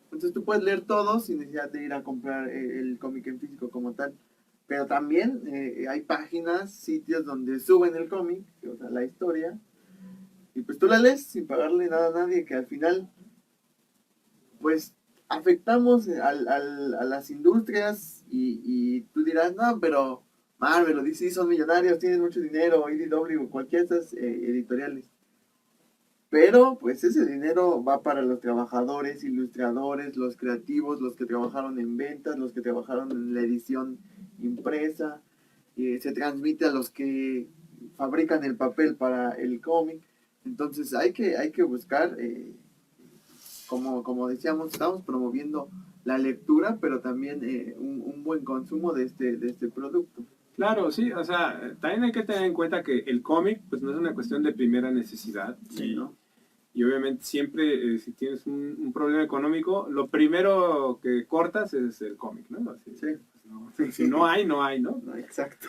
Entonces tú puedes leer todos sin necesidad de ir a comprar el cómic en físico como tal. Pero también hay páginas, sitios donde suben el cómic, o sea, la historia, y pues tú la lees sin pagarle nada a nadie, que al final, pues afectamos a las industrias y tú dirás, no, pero Marvel o DC son millonarios, tienen mucho dinero, IDW, cualquiera de estas editoriales. Pero pues ese dinero va para los trabajadores, ilustradores, los creativos, los que trabajaron en ventas, los que trabajaron en la edición impresa, se transmite a los que fabrican el papel para el cómic. Entonces hay que buscar, como decíamos, estamos promoviendo la lectura, pero también un buen consumo de este producto. Claro, sí, o sea, también hay que tener en cuenta que el cómic pues no es una cuestión de primera necesidad Sí, ¿no? y obviamente siempre si tienes un problema económico, lo primero que cortas es el cómic, ¿no? Así, Sí. pues, no, si no hay, no hay, ¿no? No, exacto.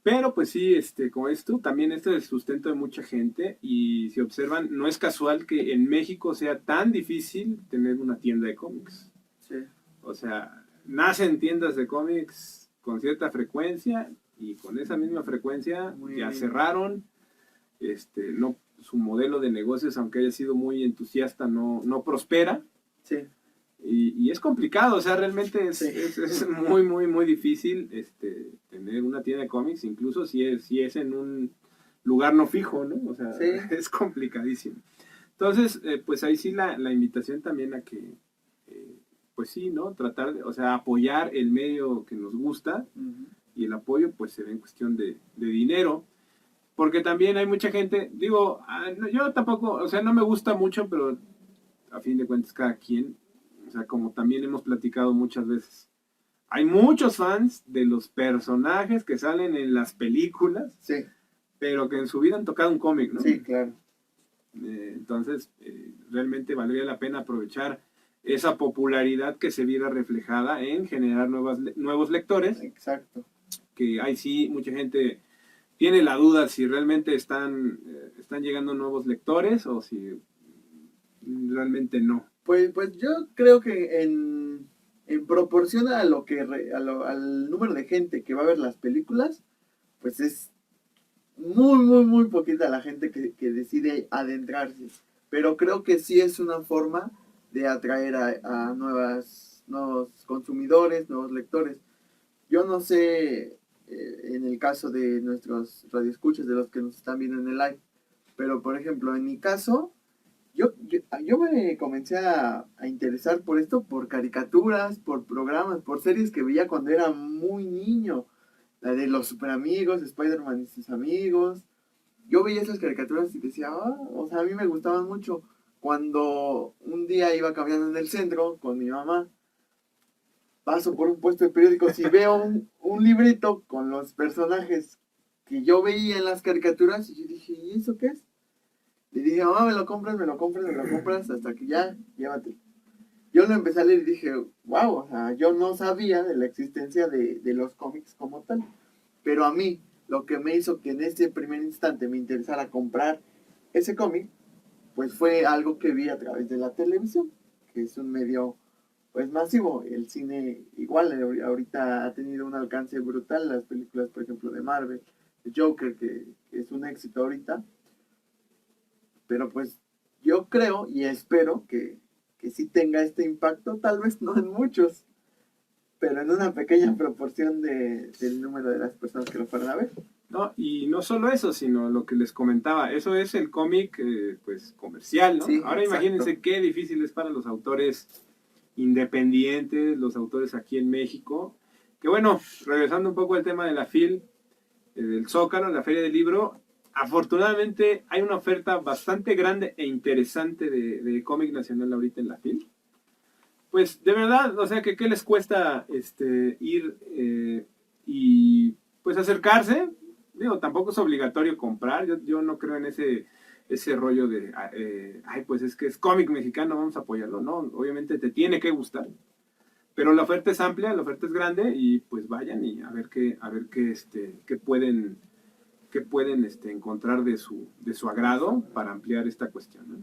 Pero pues sí, como es tú, también esto es el sustento de mucha gente y si observan, no es casual que en México sea tan difícil tener una tienda de cómics. Sí. O sea, nacen tiendas de cómics con cierta frecuencia y con esa misma frecuencia Muy ya cerraron. No, su modelo de negocios, aunque haya sido muy entusiasta, no prospera. Sí. Y es complicado, o sea, realmente Sí. es muy difícil tener una tienda de cómics, incluso si es en un lugar no fijo, ¿no? O sea, Sí. es complicadísimo. Entonces, pues ahí sí la invitación también a que, pues sí, ¿no? Tratar de, o sea, apoyar el medio que nos gusta, y el apoyo pues se ve en cuestión de dinero, porque también hay mucha gente, digo, yo tampoco, o sea, no me gusta mucho, pero a fin de cuentas cada quien, o sea, como también hemos platicado muchas veces, hay muchos fans de los personajes que salen en las películas, Sí, pero que en su vida han tocado un cómic, ¿no? sí, claro. Entonces, realmente valdría la pena aprovechar esa popularidad que se viera reflejada en generar nuevos lectores. Exacto. Que ahí sí, mucha gente tiene la duda si realmente están llegando nuevos lectores o si realmente no. Pues yo creo que en proporción a lo que al número de gente que va a ver las películas, pues es muy poquita la gente que decide adentrarse. Pero creo que sí es una forma de atraer a nuevos consumidores, nuevos lectores. Yo no sé, en el caso de nuestros radioescuchas, de los que nos están viendo en el live, pero por ejemplo, en mi caso, yo me comencé a interesar por esto, por caricaturas, por programas, por series que veía cuando era muy niño. La de los super amigos, Spider-Man y sus amigos. Yo veía esas caricaturas y decía, o sea, a mí me gustaban mucho. Cuando un día iba caminando en el centro con mi mamá, paso por un puesto de periódicos y veo un librito con los personajes que yo veía en las caricaturas y yo dije, ¿y eso qué es? Le dije, mamá, me lo compras, hasta que ya, llévatelo. Yo lo empecé a leer y dije, wow, o sea, yo no sabía de la existencia de los cómics como tal. Pero a mí, lo que me hizo que en ese primer instante me interesara comprar ese cómic, pues fue algo que vi a través de la televisión, que es un medio pues masivo. El cine igual ahorita ha tenido un alcance brutal, las películas por ejemplo de Marvel, de Joker, que es un éxito ahorita, pero pues yo creo y espero que sí tenga este impacto, tal vez no en muchos, pero en una pequeña proporción del número de las personas que lo fueran a ver. No, y no solo eso, sino lo que les comentaba, eso es el cómic pues comercial, ¿no? Sí, Ahora exacto. imagínense qué difícil es para los autores independientes, los autores aquí en México, que bueno, regresando un poco al tema de la FIL, del Zócalo, la Feria del Libro, afortunadamente hay una oferta bastante grande e interesante de cómic nacional ahorita en la FIL. Pues de verdad, o sea, que qué les cuesta ir y pues acercarse. Digo, tampoco es obligatorio comprar. Yo no creo en ese rollo de, ay, pues es que es cómic mexicano, vamos a apoyarlo. No, obviamente te tiene que gustar. Pero la oferta es amplia, la oferta es grande y pues vayan y a ver qué pueden encontrar de su agrado para ampliar esta cuestión, ¿no?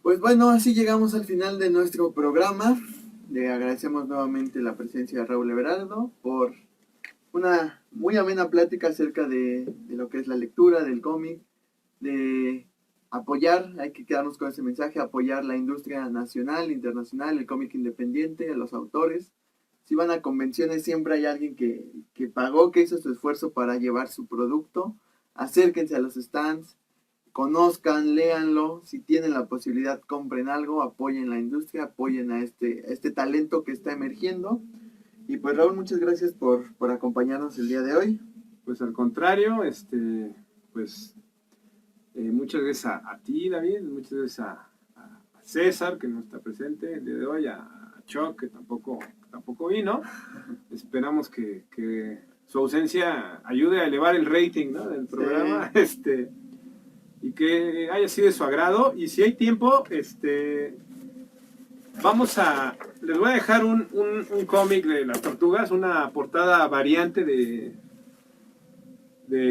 Pues bueno, así llegamos al final de nuestro programa. Le agradecemos nuevamente la presencia de Raúl Everardo por una muy amena plática acerca de lo que es la lectura, del cómic, de apoyar, hay que quedarnos con ese mensaje, apoyar la industria nacional, internacional, el cómic independiente, a los autores. Si van a convenciones, siempre hay alguien que pagó, que hizo su esfuerzo para llevar su producto. Acérquense a los stands, conozcan, léanlo, si tienen la posibilidad, compren algo, apoyen la industria, apoyen a este talento que está emergiendo. Y pues Raúl, muchas gracias por acompañarnos el día de hoy. Pues al contrario, pues muchas gracias a ti, David, muchas gracias a César, que no está presente el día de hoy, a Chuck, que tampoco vino. Esperamos que su ausencia ayude a elevar el rating, ¿no?, del programa, sí. Y que haya sido de su agrado. Y si hay tiempo, les voy a dejar un cómic de las tortugas, una portada variante de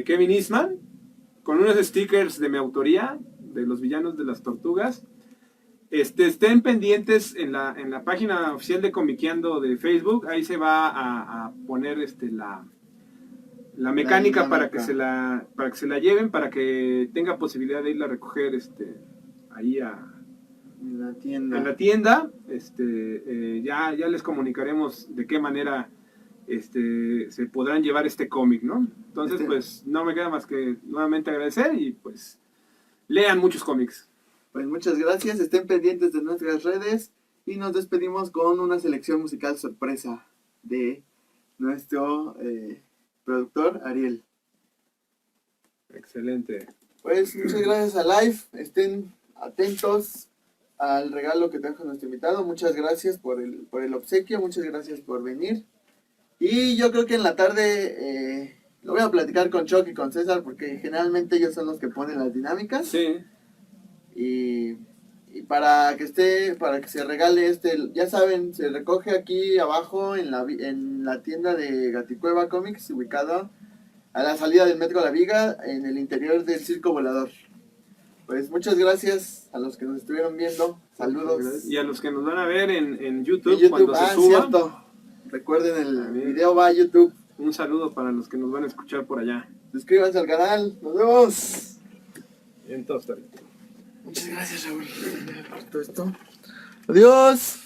Kevin Eastman, con unos stickers de mi autoría, de los villanos de las tortugas. Estén pendientes en la página oficial de Comiqueando de Facebook, ahí se va a poner la mecánica para que se la lleven, para que tenga posibilidad de irla a recoger ahí en la tienda. En la tienda, ya les comunicaremos de qué manera se podrán llevar este cómic, ¿no? Entonces, Este- pues no me queda más que nuevamente agradecer y pues lean muchos cómics. Pues muchas gracias, estén pendientes de nuestras redes y nos despedimos con una selección musical sorpresa de nuestro productor Ariel. Excelente. Pues muchas gracias a Live, estén atentos al regalo que trajo nuestro invitado, muchas gracias por el obsequio, muchas gracias por venir. Y yo creo que en la tarde lo voy a platicar con Chuck y con César porque generalmente ellos son los que ponen las dinámicas. Sí, Y para que se regale ya saben, se recoge aquí abajo en la tienda de Gaticueva Comics, ubicado a la salida del Metro La Viga, en el interior del Circo Volador. Pues muchas gracias a los que nos estuvieron viendo, saludos. y a los que nos van a ver en YouTube, En YouTube, cuando se suba, cierto. Recuerden, el También. video va a YouTube. un saludo para los que nos van a escuchar por allá. Suscríbanse al canal, nos vemos. Entonces, Muchas gracias, Raúl. Deja corto esto. Adiós.